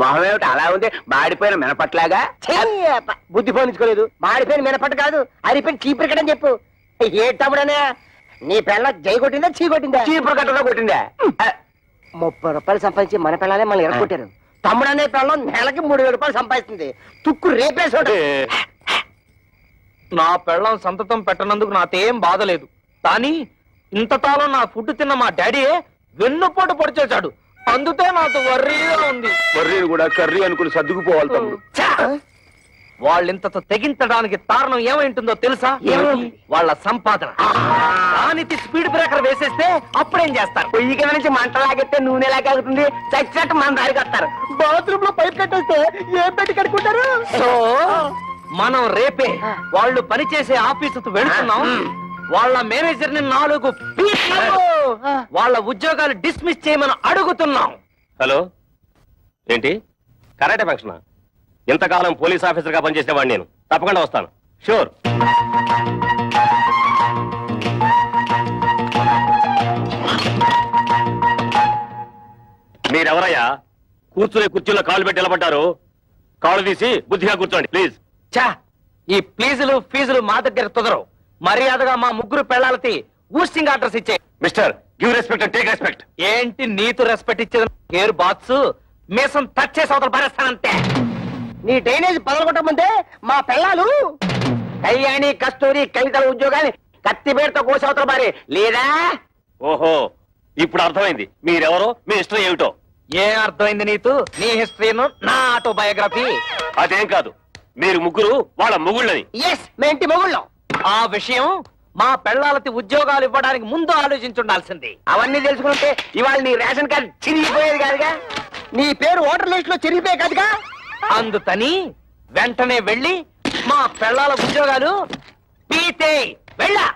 మొహం ఏమిటి అలా ఉంది? మాడిపోయిన మినపట్లాగా. బుద్ధి పోనించుకోలేదు. మాడిపోయిన మినపట్టు కాదు, అరిపోయిన చీపురు కట్టని చెప్పు. ఏ తమ్ముడనే, నీ పిల్ల జై కొట్టిందా చీ కొట్టిందా? చీపురు కట్టలో కొట్టిందా? 30 రూపాయలు సంపాదించి మన పిల్లలే మళ్ళీ ఎరగొట్టారు. తమ్ముడు అనే పిల్లం నెలకి 3000 రూపాయలు సంపాదిస్తుంది. తుక్కు రేపేసాడు. నా పెళ్ళం సంతతం పెట్టనందుకు నాకేం బాధలేదు, కానీ ఇంతకాలం నా ఫుడ్ తిన్న మా డాడీయే వెన్నుపోటు పొడిచేశాడు. అందుకే నాకు వర్రీగా ఉంది. వర్రీని కూడా కర్రీ అనుకుని సర్దుకుపోవాలి తమ్ముడు. వాళ్ళింతతో తెగించడానికి కారణం ఏమైంటుందో తెలుసా? వాళ్ళ సంపాదన. దానికి స్పీడ్ బ్రేకర్ వేసేస్తే అప్పుడేం చేస్తారు? పొయ్యి కింద నుంచి మంట లాగెత్తే నూనె లాగేస్తుంది. చచ్చినట్టు మన దారికి వస్తారు. బాత్రూమ్ లో పైప్ కట్టేస్తే ఏం పెట్టి కడుక్కుంటారు? సో మనం రేపే వాళ్ళు పనిచేసే ఆఫీసుకు వెళుతున్నాం. వాళ్ళ మేనేజర్ ని 4 వాళ్ళ ఉద్యోగాలు డిస్మిస్ చేయమని అడుగుతున్నాం. హలో, ఏంటి కరాటే ఫంక్షన్? ఇంతకాలం పోలీస్ ఆఫీసర్ గా పనిచేసేవాడిని నేను. తప్పకుండా వస్తాను, షూర్. మీరెవరయ్యా? కూర్చునే కుర్చీలో కాళ్ళు పెట్టి నిలబడ్డారు. కాళ్ళు తీసి బుద్ధిగా కూర్చోండి ప్లీజ్. చా, ఈ ప్లీజులు ఫీజులు మా దగ్గర కుదరవు. మర్యాదగా మా 3 పెళ్ళాలకి ఊస్టింగ్ ఆర్డర్స్ ఇచ్చే. Mister, give respect and take respect. ఏంటి నీతు రెస్పెక్ట్ ఇచ్చేది? హెయిర్ బాక్స్ మీసం టచ్ చేసి అవతల పారేస్తానంతే. నీ డ్రైనేజ్ పదలగొట్టమంటే మా పిల్లలు కళ్యాణి కస్తూరి కవితల ఉద్యోగాన్ని కత్తిపేటతో కోసి అవతల పారే లేదా? ఓహో, ఇప్పుడు అర్థమైంది మీరెవరో, మీ హిస్టరీ ఏమిటో. ఏం అర్థమైంది నీతు? నీ హిస్టరీను నా ఆటోబయోగ్రఫీ. అదేం కాదు, మీరు ముగ్గురు వాళ్ళ మొగుళ్ళని. ఎస్, మీ ఇంటి మొగుళ్ళం. ఆ విషయం మా పెళ్ళాలకి ఉద్యోగాలు ఇవ్వడానికి ముందు ఆలోచించుండాల్సింది. అవన్నీ తెలుసుకుంటే ఇవాళ నీ రేషన్ కార్డు చిరిగిపోయేది కాదుగా, నీ పేరు ఓటర్ లిస్ట్ లో చిరిగిపోయే కాదుగా. అందుకని వెంటనే వెళ్ళి మా పెళ్ళాల ఉద్యోగాలు పీతే వెళ్ళా.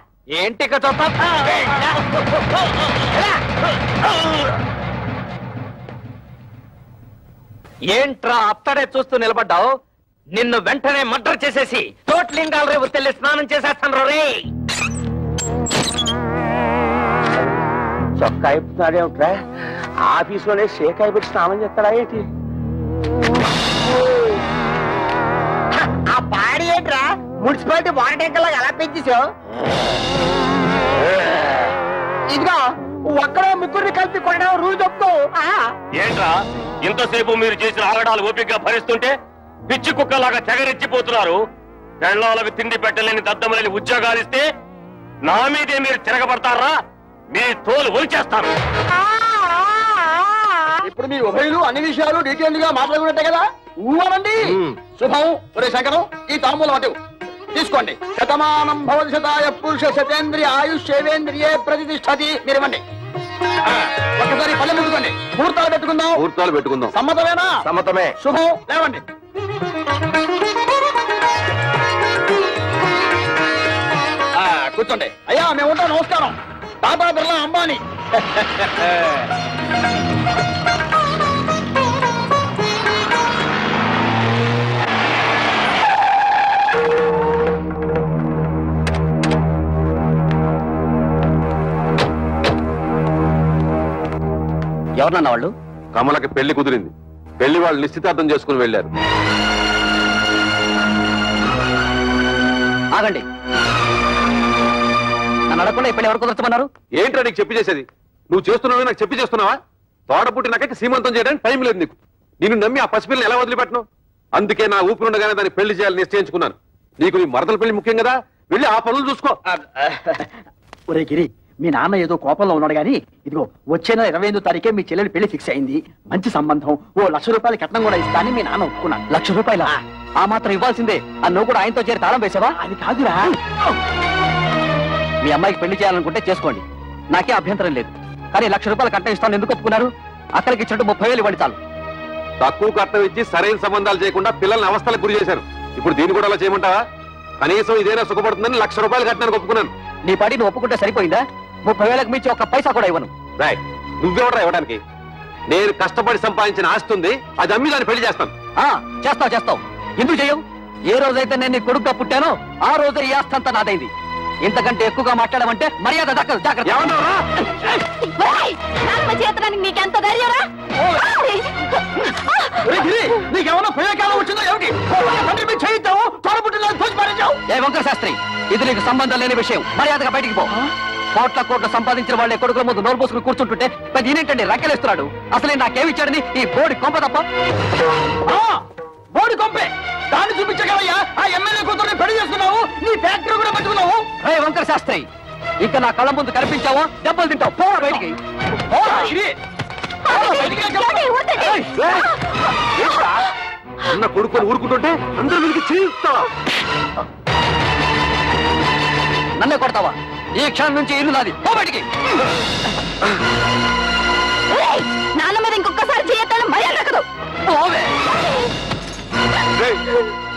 ఏంటి ఏంట్రా అత్తడే చూస్తూ నిలబడ్డావు? నిన్ను వెంటనే మర్డర్ చేసేసి తోట్లింగాల రేవు తెల్లి స్నానం చేసేస్తాను రే. చొక్కా అయిపోతున్నాడేమిట్రా? ఆఫీసులోనే షేక్ అయిపోయి స్నానం చేస్తాడా ఏంటి? ఆ పాడి ఏంట్రా మున్సిపాలిటీ వాటర్ ట్యాంకర్ లాగా ఎలా పెంచేసావు? ఇదిగో ఒక్కడే ముగ్గురిని కలిపి కొనడం రూల్ చెప్తూ. ఏంట్రా ఇంతసేపు మీరు చేసిన ఆగడాలు ఓపికగా భరిస్తుంటే పిచ్చి కుక్కలాగా తెగరెచ్చిపోతున్నారు. పెళ్ళాలకు తిండి పెట్టలేని దద్దమలేని ఉద్యోగాలు ఇస్తే నా మీదే మీరు తిరగబడతారా? మీ తోలు ఒలిచేస్తాను. ఇప్పుడు మీ ఉభయులు అన్ని విషయాలు డీటెయిల్ గా మాట్లాడుకున్నట్టే కదా? ఊవనండి. శుభం. ఒరే శంకరం, ఈ తాంబూలం అటు తీసుకోండి. శతమానం భవతి శతాయ పురుష శతేంద్రియ ఆయుష్ శైవేంద్రియే ప్రతిష్టతి. మీరు ఇవ్వండి. ఒక్కసారి పల్లె ముట్టుకోండి. ముహూర్తాలు పెట్టుకుందాం. ముహూర్తాలు పెట్టుకుందాం. సమ్మతమేనా? సమ్మతమే. శుభం. లేవండి. కూర్చోండి. అయ్యా మేము ఉంటాం. నమస్కారం. టాటా బిర్లా అంబానీ. ఎవరన్నా వాళ్ళు? కమలకి పెళ్లి కుదిరింది. పెళ్లి వాళ్ళు నిశ్చితార్థం చేసుకుని వెళ్ళారు. ఆగండి. నన్ను అడగకుండా ఈ పెళ్లి ఎవరు కుదర్చమన్నారు? ఏంట్రా నీకు చెప్పి చేసేది? నువ్వు చేస్తున్నావు నాకు చెప్పి చేస్తున్నావా? తోడ పుట్టినాక సీమంతం చేయడానికి టైం లేదు నీకు. నిన్ను నమ్మి ఆ పసిపిల్లని ఎలా వదిలిపెట్టను? అందుకే నా ఊపిరి ఉండగానే దాన్ని పెళ్లి చేయాలని నిశ్చయించుకున్నాను. నీకు నీ మరదల పెళ్లి ముఖ్యం కదా, వెళ్ళి ఆ పనులు చూసుకో. ఒరే గిరి, మీ నాన్న ఏదో కోపంలో ఉన్నాడు గానీ ఇదిగో వచ్చే నెల 28వ తారీఖే మీ చెల్లెలి పెళ్లి ఫిక్స్ అయింది. మంచి సంబంధం. ఓ ₹1,00,000 కట్నం కూడా ఇస్తా అని మీ నాన్న ఒప్పుకున్నాను. ₹1,00,000? ఆ మాత్రం ఇవ్వాల్సిందే. నువ్వు కూడా ఆయనతో చేరి తాళం వేసావా? అది కాదురా. మీ అమ్మాయికి పెళ్లి చేయాలనుకుంటే చేసుకోండి, నాకే అభ్యంతరం లేదు. కానీ ₹1,00,000 కట్నం ఇస్తాను ఎందుకు ఒప్పుకున్నారు? అక్కడికి ఇచ్చినట్టు 30,000 ఇవ్వండి చాలు. తక్కువ కట్నం ఇచ్చి సరైన సంబంధాలు చేయకుండా పిల్లల్ని అవస్థలకు గురి చేశాను. ఇప్పుడు దీన్ని కూడా అలా చేయమంటావా? కనీసం ఇదేనా సుఖపడుతుందని ₹1,00,000 కట్టానికి ఒప్పుకున్నాను. నీ పాటి నువ్వు ఒప్పుకుంటే సరిపోయిందా? 30,000కి మించి ఒక్క పైసా కూడా ఇవ్వను. రాయ్, నువ్వెవడరా ఇవ్వడానికి? నేను కష్టపడి సంపాదించిన ఆస్తి ఉంది, అది అమ్మి దాన్ని పెళ్లి చేస్తాను. చేస్తావు. ఎందుకు చేయవు? ఏ రోజైతే నేను నీ కొడుకుగా పుట్టానో ఆ రోజే ఈ ఆస్తి అంతా నాదైంది. ఇంతకంటే ఎక్కువగా మాట్లాడమంటే మర్యాద దక్కదు. జాగ్రత్త. నీకెంత ధైర్యరా? నీకేమన్నా ప్రయోగాలు వచ్చిందో ఏమిటి? చేయిద్దాము ఏ వంకర శాస్త్రి, ఇది నీకు సంబంధం లేని విషయం. మర్యాదగా బయటికి పో. కోట్ల సంపాదించిన వాళ్ళే కొడుకుల ముందు నోరు పోసుకుని కూర్చుంటుంటే పెద్ద ఈయనేంటండి రక్కెలేస్తున్నాడు? అసలే నాకేమిచ్చాడని ఈ బోడి కొంప తప్ప. బోడి కొంపే దాన్ని చూపించగలయ్యా. ఆ ఎమ్మెల్యే కూతుర్ని పెళ్లి చేసుకున్నావు, నీ ఫ్యాక్టరీ కూడా పట్టుకున్నావు. రే వంకర శాస్త్రి, ఇంకా నా కళ్ళ ముందు కనిపించావో దెబ్బలు తింటావు. పోరా బయటికి. అన్న కొడుకుని ఊరుకుంటుంటే అందరూ వీరికి చేయిస్తావా? నన్నే కొడతావా? ఈ క్షణం నుంచి ఇల్లు నాది. పో బయటికి. నాన్న మీద ఇంకొకసారి చేయొద్దని మర్యాద దక్కదు.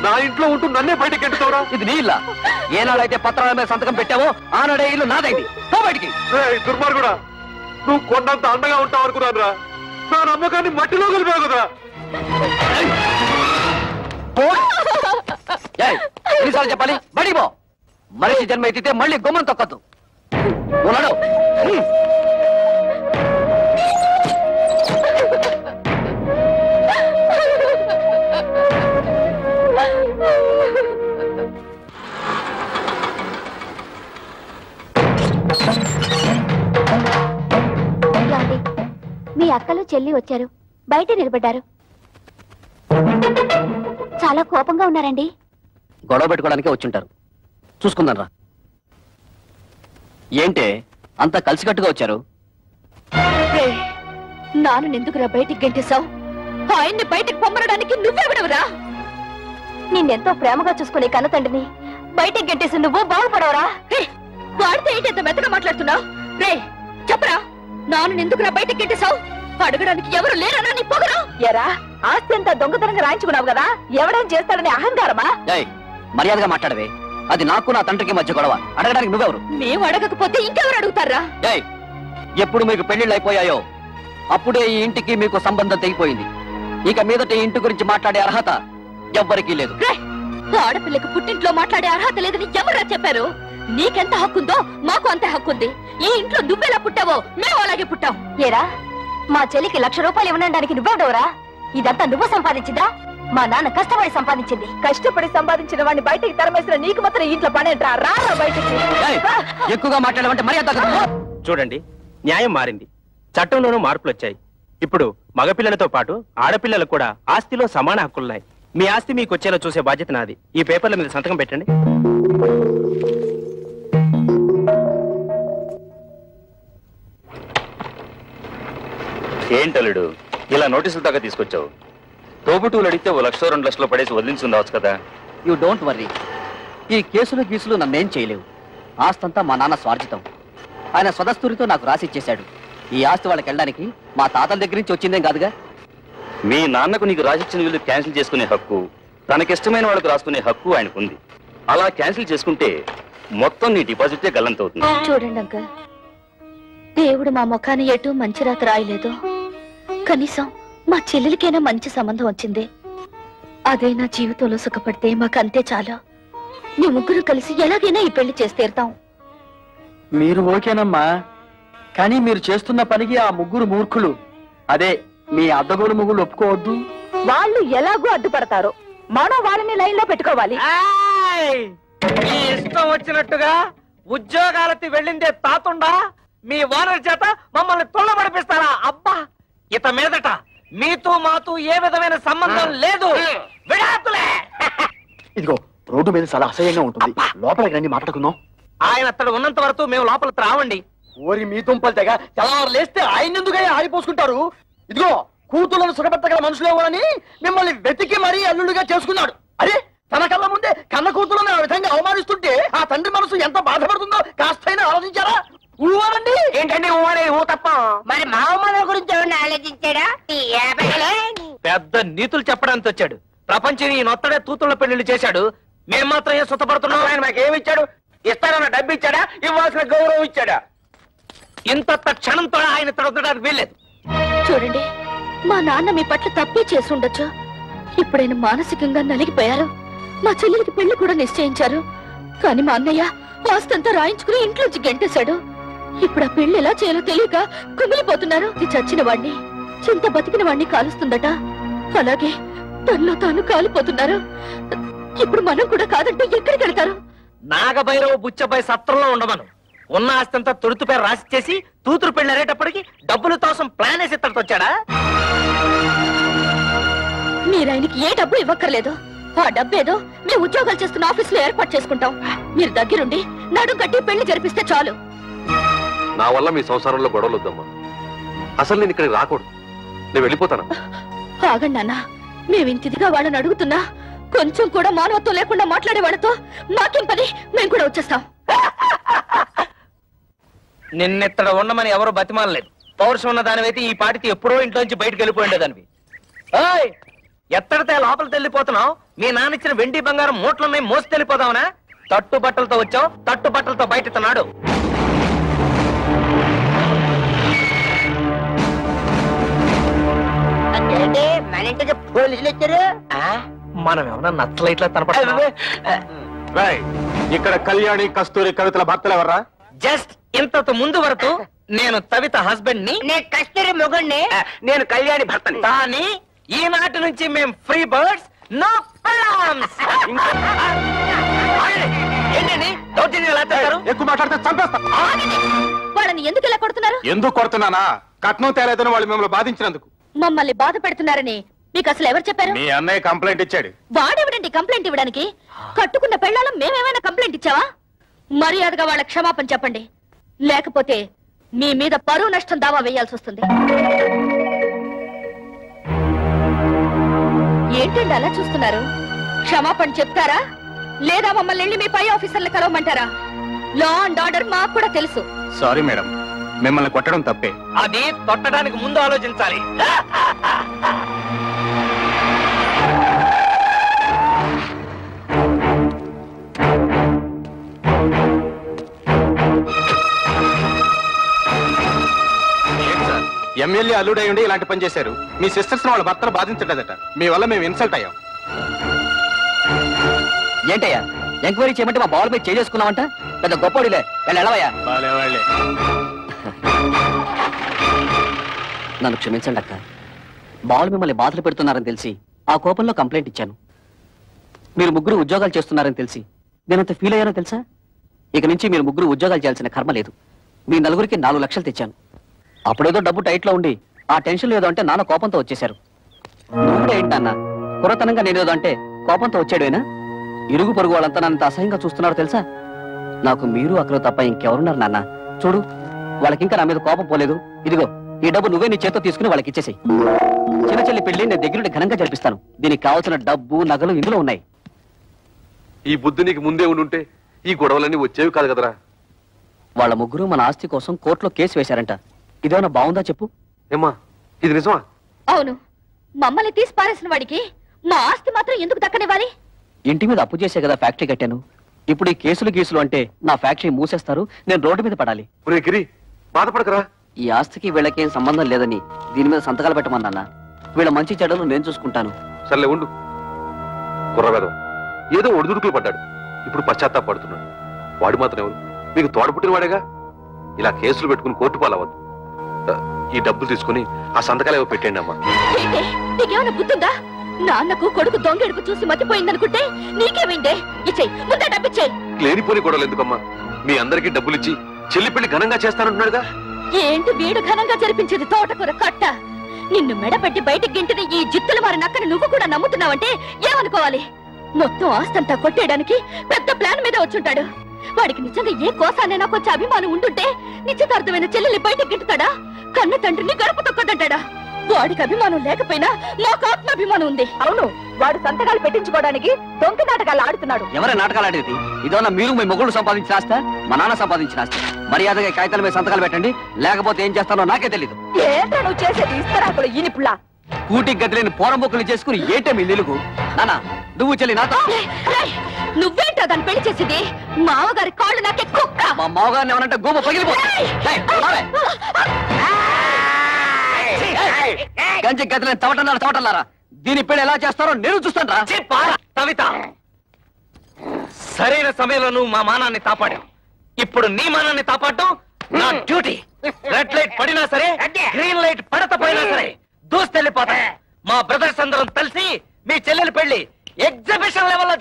నా ఇంట్లో ఉంటూ నన్నే బయటకి ఎంటుతావురా? ఇది నీ ఇల్లా? ఏనాడైతే పత్రాల మీద సంతకం పెట్టావో ఆనాడే ఇల్లు నాదైంది. పో బయటికి. దుర్మార్గుడా, నువ్వు కొండంత అండగా ఉంటావు అనుకున్నాను రా. నా నమ్మకాన్ని మట్టిలో కలిపావు కదా. ఎన్నిసార్లు చెప్పాలి? బడికి పో. మనిషి జన్మ ఎత్తితే మళ్ళీ గుమ్మం తొక్కద్దు. ఉన్నాడు. మీ అక్కలు చెల్లి వచ్చారు, బయట నిలబడ్డారు. చాలా కోపంగా ఉన్నారండి. గొడవ పెట్టుకోవడానికే వచ్చుంటారు. చూసుకుందాం రా. ఏంటే అంతా కలిసికట్టుగా వచ్చారు? నాను ఎందుకురా బయటికి గెంటేశావు? ఆయన్ని బయటికి పొమ్మనడానికి నువ్వెవడవురా? నిన్నెంతో ప్రేమగా చూసుకునే కన్న తండ్రిని బయటికి గెంటేసి నువ్వు బాగుపడవరా? వాడితే ఏంటి ఎంత మెత్తగా మాట్లాడుతున్నావు? రే చెప్పరా, నాను ఎందుకురా బయటికి గెంటేశావు? అడగడానికి ఎవరు లేరనా నీ పొగరు? ఎరా ఆస్తి అంతా దొంగతనంగా రాయించుకున్నావు కదా, ఎవడేం చేస్తాడని అహంకారమా? మర్యాదగా మాట్లాడవే. అది నాకు నా తండ్రికి మధ్య గొడవ. అడగడానికి నువ్వెవరు? మేము అడగకపోతే ఇంకెవరు అడుగుతారా? ఎప్పుడు మీకు పెళ్లిళ్ళు అయిపోయాయో అప్పుడే ఈ ఇంటికి మీకు సంబంధం తెగిపోయింది. ఇక మీదట ఈ ఇంటి గురించి మాట్లాడే అర్హత ఎవ్వరికీ లేదు. ఆడపిల్లకి పుట్టింట్లో మాట్లాడే అర్హత లేదని ఎవరా చెప్పారు? నీకెంత హక్కుందో మాకు అంతే హక్కుంది. ఈ ఇంట్లో నువ్వెలా పుట్టావో మేము అలాగే పుట్టాం. ఏరా మా చెల్లికి 1,00,000 రూపాయలు ఇవ్వడానికి నువ్వెవడవరా? ఇదంతా నువ్వు సంపాదించిందా? మా నాన్న కష్టపడి సంపాదించింది. కష్టపడి సంపాదించిన వాడిని బయటికి తరమేసిన నీకు మాత్రం ఇంట్లో పనేంట్రా? రా బయటికి. ఎక్కువగా మాట్లాడమంటే మర్యాద. చూడండి, న్యాయం మారింది, చట్టంలోనూ మార్పులు వచ్చాయి. ఇప్పుడు మగపిల్లలతో పాటు ఆడపిల్లలకు కూడా ఆస్తిలో సమాన హక్కులున్నాయి. మీ ఆస్తి మీకు వచ్చేలా చూసే బాధ్యత నాది. ఈ పేపర్ల మీద సంతకం పెట్టండి. ఏంటలుడు ఇలా నోటీసులు దాకా తీసుకొచ్చావు? తోబుటూలు అడిగితే 1,00,000 2 లక్షలు పడేసి వదిలించుండవచ్చు కదా. You don't worry. ఈ కేసులు గీసులు నన్నేం చేయలేవు. ఆస్తంతా మా నాన్న స్వార్జితం. ఆయన స్వదస్తూరితో నాకు రాసిచ్చేశాడు. ఈ ఆస్తి వాళ్ళకి వెళ్ళడానికి మా తాతల దగ్గర నుంచి వచ్చిందేం కాదుగా. మీ నాన్నకు నీకు రాసిచ్చిన వీళ్ళు క్యాన్సిల్ చేసుకునే హక్కు, తనకిష్టమైన వాళ్ళకు రాసుకునే హక్కు ఆయనకుంది. అలా క్యాన్సిల్ చేసుకుంటే మొత్తం నీ డిపాజిటే గల్లంతవుతుంది. చూడండి అంకల్, దేవుడు మా ముఖాన్ని ఎటు మంచి రాత రాయలేదు. కనీసం మా చెల్లెలికైనా మంచి సంబంధం వచ్చింది. అదే నా జీవితంలో సుఖపడితే మాకంతే చాలు. మీ ముగ్గురు కలిసి ఎలాగైనా ఈ పెళ్లి చేసి తీరుతాం. మీరు ఓకేనమ్మా, కానీ మీరు చేస్తున్న పనికి ఆ ముగ్గురు మూర్ఖులు, అదే మీ అద్దగోలు ముగ్గురు ఒప్పుకోవద్దు. వాళ్ళు ఎలాగో అడ్డుపడతారు, మనం వాళ్ళని లైన్ లో పెట్టుకోవాలి. మీ ఇష్టం వచ్చినట్టుగా ఉద్యోగాలకి వెళ్ళిందే తాతుండా మీ ఓనర్ చేత మమ్మల్ని తొల్లబడిపిస్తారా? అబ్బా, ఇత మీదట మీతో మాతో ఏ విధమైన సంబంధం లేదు. విడాకులే. ఇదిగో రోడ్డు మీద చాలా అసహ్యంగా ఉంటుంది, లోపలికి రండి మాట్లాడుకుందాం. ఆయన అతడు ఉన్నంత వరకు మేము లోపలికి రావండి. ఓరి మీ దుంపలు తెగ తెల్లవారు లేస్తే ఆయన ఎందుకై ఆరిపోసుకుంటారు? ఇదిగో కూతుళ్ళను సుఖపెట్టగల మనుషులు ఎవరని మిమ్మల్ని వెతికి మరీ అల్లుడుగా చేసుకున్నాడు. అరే తన కళ్ళ ముందే కన్న కూతులను ఆ విధంగా అవమానిస్తుంటే ఆ తండ్రి మనసు ఎంత బాధపడుతుందో కాస్తైనా ఆలోచించారా? ఊవారండి. ఏంటండి ఊ తప్ప మరి మా అమ్మ గురించి ఎవరిని ఆలోచించాడా? పెద్ద నీతులు చెప్పడానికి వచ్చాడు. ప్రపంచం ఈ నొత్తడే తూతుల పెళ్లిళ్ళు చేశాడు. మేము మాత్రం ఏం సుతపడుతున్నాం? ఆయన మాకేమిచ్చాడు? ఇస్తానన్న డబ్బు ఇచ్చాడా? ఇవ్వాల్సిన గౌరవం ఇచ్చాడా? ఇంత క్షణంతో ఆయన తొడగడానికి వీల్లేదు. చూడండి, మా నాన్న మీ పట్ల తప్పే చేసి ఉండొచ్చు. ఇప్పుడైనా మానసికంగా నలిగిపోయారు. మా చెల్లెలికి పెళ్లి కూడా నిశ్చయించారు. కానీ మా అన్నయ్య ఆస్తంతా రాయించుకుని ఇంట్లోంచి గెంటేశాడు. ఇప్పుడు ఆ పెళ్లి ఎలా చేయాలో తెలియక కుమిలిపోతున్నారు. ఇది చచ్చిన వాణ్ణి, చింత బతికిన వాణ్ణి కాలుస్తుందట. అలాగే తనలో తాను కాలిపోతున్నారు. ఇప్పుడు మనం కూడా కాదంటే ఎక్కడికి వెళ్తారు? నాగభైరవ బుచ్చపై సత్రంలో ఉండమను. ఉన్న ఆస్తంతా తొడుతుపై రాసిచ్చేసి తూతురు పెళ్లి అరేటప్పటికి డబ్బులు తోసం ప్లాన్ వేసి ఇత్తడితో వచ్చాడా? మీరాయనకి ఏ డబ్బు ఇవ్వక్కర్లేదు. ఆ డబ్బేదో మేము ఉద్యోగాలు చేస్తున్న ఆఫీసులో ఏర్పాటు చేసుకుంటాం. మీరు దగ్గరుండి నడుం కట్టి పెళ్లి జరిపిస్తే చాలు. నా వల్ల మీ సంసారంలో గొడవలు వద్దమ్మా. అసలు నేను ఇక్కడికి రాకూడదు. నేను వెళ్ళిపోతాను. ఆగండి నాన్న, మేమింతిదిగా వాళ్ళని అడుగుతున్నా కొంచెం కూడా మానవత్వం లేకుండా మాట్లాడే వాళ్ళతో మాకేం పని? మేము కూడా వచ్చేస్తాం. నిన్నెత్తడ ఉండమని ఎవరు బతిమాలలేదు. పౌరుషం ఉన్న దానివైతే ఈ పాటికి ఎప్పుడో ఇంట్లోంచి బయటకు వెళ్ళిపోయిండేదానివి. ఎత్తడితే లోపలికి వెళ్ళిపోతున్నావు? మీ నాన్న ఇచ్చిన వెండి బంగారం మూట్లున్నాయి, మోసి వెళ్ళిపోదావునా? తట్టు బట్టలతో వచ్చావు, తట్టు బట్టలతో బయట నాడు. పోలీసులు వచ్చారు. మనం ఏమన్నా నచ్చలైట్లా తనపడ. ఇక్కడ కళ్యాణి కస్తూరి కవితల భర్తలు ఎవర్రా? జస్ట్ ఇంతకు ముందు వరకు నేను కవిత హస్బెండ్ ని, నేను కస్తూరి మొగుణ్ణి, నేను కళ్యాణి భర్తని. కానీ ఈనాటి నుంచి మేము ఫ్రీ బర్డ్స్, నో ప్రాబ్లమ్స్. ఏంటండి దౌర్జన్యం ఎలా చేస్తారు? ఎక్కువ మాట్లాడితే చంపేస్తా. వాళ్ళని ఎందుకు ఇలా కొడుతున్నారు? ఎందుకు కొడుతున్నానా? కట్నం తేలేదని వాళ్ళు మిమ్మల్ని బాధించినందుకు. మమ్మల్ని బాధ పెడుతున్నారని మీకు అసలు ఎవరు చెప్పారు? మీ అన్నయ్య కంప్లైంట్ ఇచ్చాడు. వాడెవడండి కంప్లైంట్ ఇవ్వడానికి? కట్టుకున్న పెళ్ళాలం మేమేమైనా కంప్లైంట్ ఇచ్చావా? మర్యాదగా వాళ్ళ క్షమాపణ చెప్పండి, లేకపోతే మీ మీద పరువు నష్టం దావా వేయాల్సి వస్తుంది. ఏంటండి అలా చూస్తున్నారు? క్షమాపణ చెప్తారా లేదా మమ్మల్ని వెళ్ళి మీ పై ఆఫీసర్లు కలవమంటారా? లా అండ్ ఆర్డర్ మాకు కూడా తెలుసు. సారీ మేడం, మిమ్మల్ని కొట్టడం తప్పే. అది తొట్టడానికి ముందు ఆలోచించాలి. ఎమ్మెల్యే అల్లుడై ఉండి ఇలాంటి పని చేశారు. మీ సిస్టర్స్ వాళ్ళ భర్తలు బాధించలేదట. మీ వల్ల మేము ఇన్సల్ట్ అయ్యాం. ఏంటయ్యా ఎంక్వైరీ చేయమంటే మా బాల్ మీద చేసుకున్నావంట? పెద్ద గొప్పడిలే, వెళ్ళవయ్యా. నన్ను క్షమించండి అక్క. బాల్ మిమ్మల్ని బాధలు పెడుతున్నారని తెలిసి ఆ కోపంలో కంప్లైంట్ ఇచ్చాను. మీరు ముగ్గురు ఉద్యోగాలు చేస్తున్నారని తెలిసి నేనంత ఫీల్ అయ్యానో తెలుసా? ఇక నుంచి మీరు ముగ్గురు ఉద్యోగాలు చేయాల్సిన కర్మ లేదు. మీ నలుగురికి 4 లక్షలు తెచ్చాను. అప్పుడేదో డబ్బు టైట్లో ఉండి ఆ టెన్షన్ ఏదో అంటే నాన్న కోపంతో వచ్చేశారు. నువ్వు కూడా ఏంటన్నా కురతనంగా నేనేదో అంటే కోపంతో వచ్చాడేనా? ఇరుగు పొరుగు వాళ్ళంతా నన్ను అసహ్యంగా చూస్తున్నారో తెలుసా? నాకు మీరు అక్కడ తప్ప ఇంకెవరున్నారు నాన్న? చూడు, వాళ్ళకింకా నా మీద కోపం పోలేదు. ఇదిగో ఈ డబ్బు నువ్వే నీ చేత్తో తీసుకుని వాళ్ళకి ఇచ్చేసాయి. చిన్న చెల్లి పెళ్లి నేను దగ్గరుండి ఘనంగా జరిపిస్తాను. దీనికి కావాల్సిన డబ్బు నగలు ఇందులో ఉన్నాయి. ఈ బుద్ధి నీకు ముందే ఉండుంటే ఈ గొడవలన్నీ వచ్చేవి కాదు కదరా. వాళ్ళ ముగ్గురు మన ఆస్తి కోసం కోర్టులో కేసు వేశారంట. ఇదేమన్నా బాగుందా చెప్పు? ఏమ్మా ఇది నిజమా? అవును, మమ్మల్ని తీసి పారేసిన వాడికి మా ఆస్తి మాత్రం ఎందుకు దక్కనివ్వాలి? ఇంటి మీద అప్పు చేసే కదా ఫ్యాక్టరీ కట్టాను. ఇప్పుడు ఈ కేసులు గీసులు అంటే నా ఫ్యాక్టరీ మూసేస్తారు, నేను రోడ్డు మీద పడాలి. బాధపడకరా. ఈ ఆస్తికి వీళ్ళకేం సంబంధం లేదని దీని మీద సంతకాలు పెట్టమన్నా. వీళ్ళ మంచి చెడ్డలు నేను చూసుకుంటాను. సర్లే ఉండు. కుర్రవేదం ఏదో ఒడిదుడుకులు పడ్డాడు, ఇప్పుడు పశ్చాత్తాపడుతున్నాడు. వాడు మాత్రం ఎవరు? మీకు తోడపుట్టిన వాడేగా. ఇలా కేసులు పెట్టుకుని కోర్టు పాలవద్దు. ఈ డబ్బులు తీసుకుని ఆ సంతకాలు ఏవో పెట్టండి అమ్మా. నీకేమైనా బుద్ధుందా? నాన్నకు కొడుకు దొంగెడుపు చూసి మతిపోయిందనుకుంటే నీకేమైందే? ఇచ్చేయి, ముందే డబ్బిచ్చేయి. లేనిపోని గొడవలు ఎందుకమ్మా? మీ అందరికీ డబ్బులు ఇచ్చి చెల్లి పెళ్లి ఘనంగా చేస్తానంటున్నాడుగా. ఏంటి వీడు ఘనంగా జరిపించేది? తోటకూర కట్ట. నిన్ను మెడపెట్టి బయటికి గింటిన ఈ జిత్తులు మారి నక్కని నువ్వు కూడా నమ్ముతున్నావంటే ఏమనుకోవాలి? మొత్తం ఆస్తంతా కొట్టేయడానికి పెద్ద ప్లాన్ మీద వచ్చుంటాడు. వాడికి నిజంగా ఏ కోసానైనా కొంచెం అభిమానం ఉంటుంటే నిశ్చితార్థమైన చెల్లెల్ని బయటకు గింటుతాడా? కన్న తండ్రిని గడప తొక్కదంటాడా? వాడికి అభిమానం లేకపోయినా మాకు ఆత్మాభిమానం ఉంది. అవును, వాడు సంతకాలు పెట్టించుకోవడానికి దొంగ నాటకాలు ఆడుతున్నాడు. ఎవరే నాటకాలు ఆడేది? ఇదన్నా మీరు మీ మొగుళ్ళు సంపాదించిన ఆస్తా, మా నాన్న సంపాదించిన ఆస్తి? మర్యాదగా కాగితాల మీద సంతకాలు పెట్టండి, లేకపోతే ఏం చేస్తానో నాకే తెలీదు. ఏంటో నువ్వు చేసేది? ఇస్తరాకులు ఈనిపుల్లా. కూటికి గదిలేని పోరంబొక్కులు చేసుకుని ఏంటే మీ నిలుగు? నానా నువ్వు చెల్లి నాతో. నువ్వేంటో దాన్ని పెళ్లి చేసింది? మామగారి కాళ్ళు నాకే కుక్క. మా మామగారిని ఏమనంటే గోమ పగిలిపోతుంది. గంజి గదిలేని చవటన్నారా? దీని పెళ్లి ఎలా చేస్తారో నేను చూస్తాను రా. కవిత, సరైన సమయంలో నువ్వు మా మానాన్ని కాపాడావు. ఇప్పుడు నీ మానాన్ని కాపాడటం నా డ్యూటీ. రెడ్ లైట్ పడినా సరే, గ్రీన్ లైట్ పడకపోయినా సరే దూస్తెళ్ళిపోతా. మా బ్రదర్స్ అందరం కలిసి మీ చెల్లెలి పెళ్లి ఎగ్జిబిషన్ లెవెల్లో.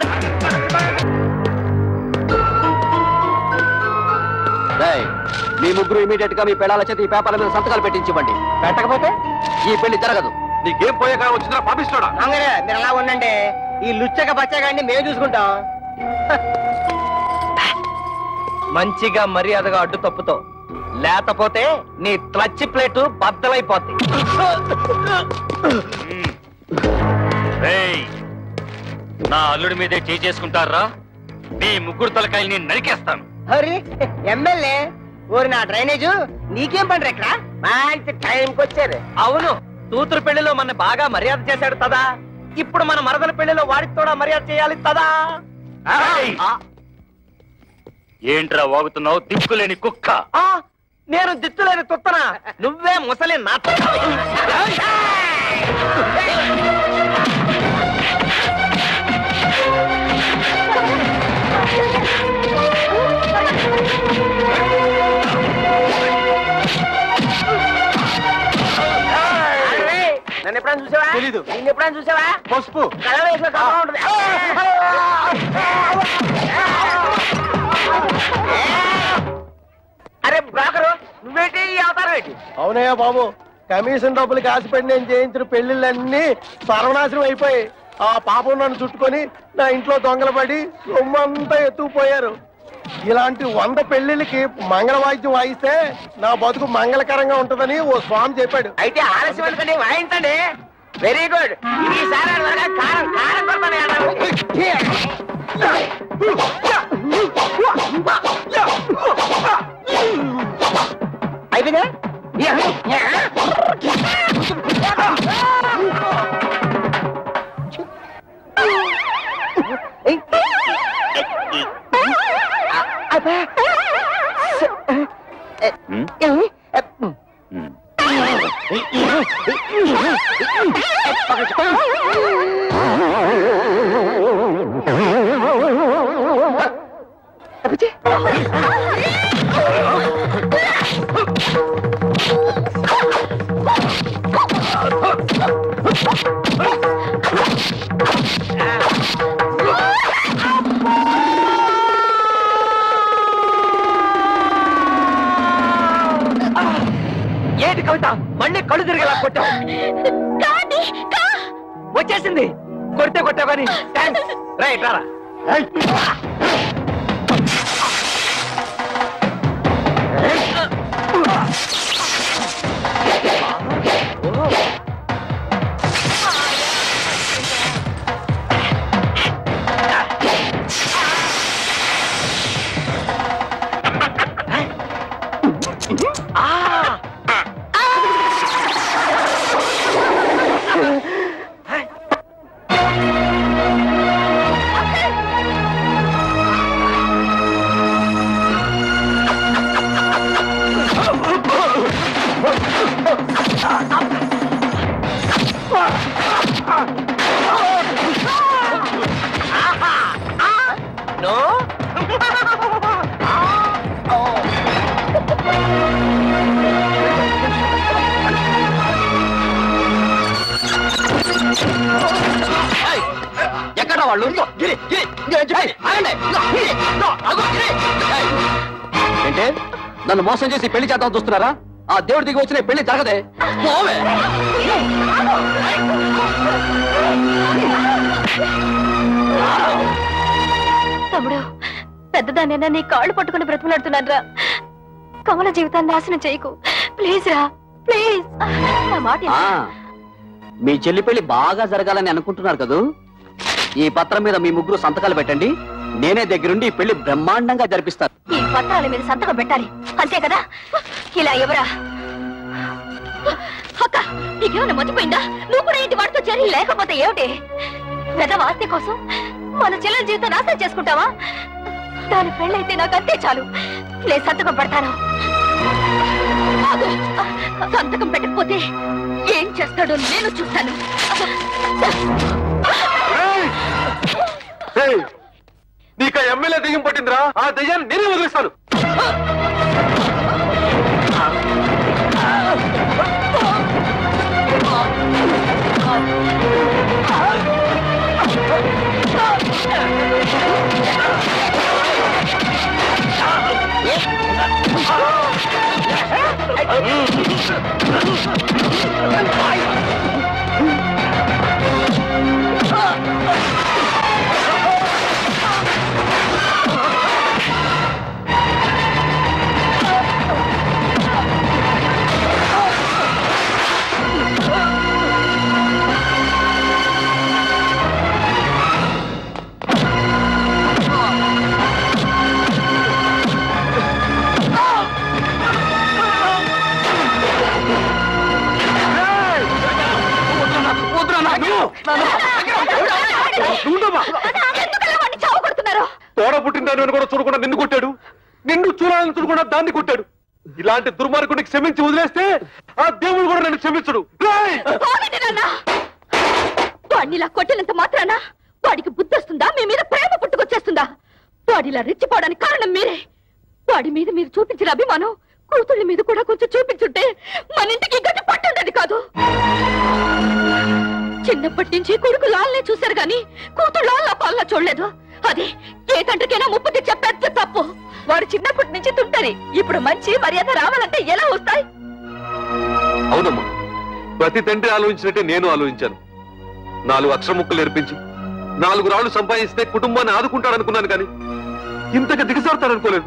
మీ ముగ్గురు ఇమీడియట్ గా మీ పెళ్ళాల చేత ఈ పేపర్ల మీద సంతకాలు పెట్టించివ్వండి. పెట్టకపోతే ఈ పెళ్లి జరగదు. నీకేం పోయే కాలం వచ్చిందా పాపిస్తాడా? మీరు అలా ఉండండి, ఈ లుచ్చక బచ్చగాడిని మేము చూసుకుంటాం. మంచిగా మర్యాదగా అడ్డు తప్పుతో, లేకపోతే నీ క్లచ్ ప్లేటు బద్దలైపోద్ది. నా అల్లుడి మీదే చేసుకుంటారా? నీ ముగ్గురు తలకాయల్ని నరికేస్తాను. హరి ఎమ్మెల్యే ఓరి నా డ్రైనేజు నీకేం పండ్రు ఇక్కడ? మంచి టైంకి వచ్చారు. అవును, కూతురు పెళ్లిలో మన బాగా మర్యాద చేశాడు తదా. ఇప్పుడు మన మరదల పెళ్లిలో వాడికి కూడా మర్యాద చేయాలి తదా. ఏంట్రా వాగుతున్నావు దిక్కులేని కుక్క? నేను దిక్కులేని తుత్తనా? నువ్వే ముసలి నా. నన్ను ఎప్పుడైనా చూసావా? తెలీదు. నిన్ను ఎప్పుడైనా చూసావా? పసుపు కలర్ వేసిన కలర్ ఉంటుంది. అరే బ్రోకరు, నువ్వేంటి ఈ అవతారం గుడ్. అవునయ్యా బాబు, కమిషన్ డబ్బులకి ఆశపడి నేను చేయించిన పెళ్లిళ్ళన్నీ సర్వనాశనం అయిపోయి ఆ పాపం నన్ను చుట్టుకొని నా ఇంట్లో దొంగలు పడి సొమ్మంతా ఎత్తుకుపోయారు. ఇలాంటి 100 పెళ్లిళ్ళకి మంగళ వాయిద్యం వాయిస్తే నా బతుకు మంగళకరంగా ఉంటుందని ఓ స్వామి చెప్పాడు. అయితే ఆలస్యం ఎందుకండి, వాయించండి. Very good. ఈసారి కారం కారం అయిపోయిందా? ఏంటి కవిత, మళ్ళీ కళ్ళు తిరిగేలా కొట్టావు? వచ్చేసింది. కొడితే కొట్టావు కానీ రైట్ రారా. ఎక్కడ వాళ్ళు? ఏంటే నన్ను మోసం చేసి పెళ్లి చేద్దాం చూస్తున్నారా? ఆ దేవుడి దిగి వచ్చిన పెళ్లి జరగదే. తమ్ముడు, పెద్దదాన్నైనా నీ కాళ్ళు పట్టుకుని బ్రతిమలాడుతున్నాను రా. కమల జీవితాన్ని నాశనం చేయకు ప్లీజ్ రా, ప్లీజ్. నా మాట మీ చెల్లి పెళ్లి బాగా జరగాలని అనుకుంటున్నారు కదూ? ఈ పత్రం మీద మీ ముగ్గురు సంతకాలు పెట్టండి. నేనే దగ్గరుండి ఈ పెళ్లి బ్రహ్మాండంగా జరిపిస్తాను. ఈ పత్రాల మీద సంతకం పెట్టాలి, అంతే కదా? ఇలా ఎవరా? అక్క, నీకేమైనా మర్చిపోయిందా? నువ్వు కూడా ఇంటి వాడితో చేరి లేకపోతే ఏమిటి? పెద్ద ఆస్తి కోసం మన చెల్లెల జీవితం నాశనం చేసుకుంటావా? దాని పెళ్ళైతే నాకు అంతే చాలు. నేను సంతకం పెడతాను. సంతకం పెట్టకపోతే ఏం చేస్తాడో నేను చూస్తాను. నీకు ఎమ్మెల్యే దెయ్యం పట్టిందిరా. ఆ దెయ్యాన్ని నేనే వదిలిస్తాను. తోడ పుట్టిన కూడా చూడకుండా నిన్ను కొట్టాడు, నిన్ను చూడాలని చూడకుండా దాన్ని కొట్టాడు. ఇలాంటి దుర్మార్గుడికి క్షమించి వదిలేస్తే ఆ దేవుడు కూడా నన్ను క్షమించడు. వాడినిలా కొట్టినంత మాత్రాన వాడికి బుద్ధి వస్తుందా? మీ మీద ప్రేమ పుట్టుకొచ్చేస్తుందా? వాడిలా రెచ్చిపోవడానికి కారణం మీరే. వాడి మీద మీరు చూపించిన అభిమానం కూతుళ్ళ మీద కూడా కొంచెం చూపించుంటే మన ఇంటికి గట్టి పట్టుండేది కాదు. చిన్నప్పటి నుంచి కొడుకు లాల్నే చూశారు గాని కూతురు లాల్లా పాల్లా చూడలేదు. అది ఏ తండ్రికైనా ముప్పు తెచ్చే పెద్ద తప్పు. వాడు చిన్నప్పటి నుంచి తుంటరి. ఇప్పుడు మంచి మర్యాద రావాలంటే ఎలా వస్తాయి? అవునమ్మా, ప్రతి తండ్రి ఆలోచించినట్టే నేను ఆలోచించాను. 4 అక్షర ముక్కలు నేర్పించి 4 రాళ్లు సంపాదిస్తే కుటుంబాన్ని ఆదుకుంటాడనుకున్నాను, కానీ ఇంతగా దిగజారుతాడనుకోలేదు.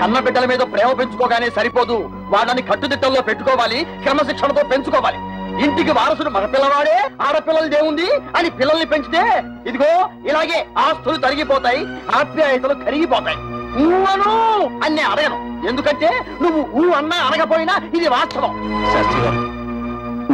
కన్న బిడ్డల మీద ప్రేమ పెంచుకోగానే సరిపోదు, వాళ్ళని కట్టుదిట్టల్లో పెట్టుకోవాలి, క్రమశిక్షణతో పెంచుకోవాలి. ఇంటికి వారసుడు మగ పిల్లవాడే, ఆడపిల్లలదేముంది అని పిల్లల్ని పెంచితే ఇదిగో ఇలాగే ఆస్తులు తరిగిపోతాయి, ఆప్యాయతలు కరిగిపోతాయి. ఊహను అన్నీ అడగను, ఎందుకంటే నువ్వు ఊ అన్నా అనకపోయినా ఇది వాస్తవం. శాస్త్రి గారు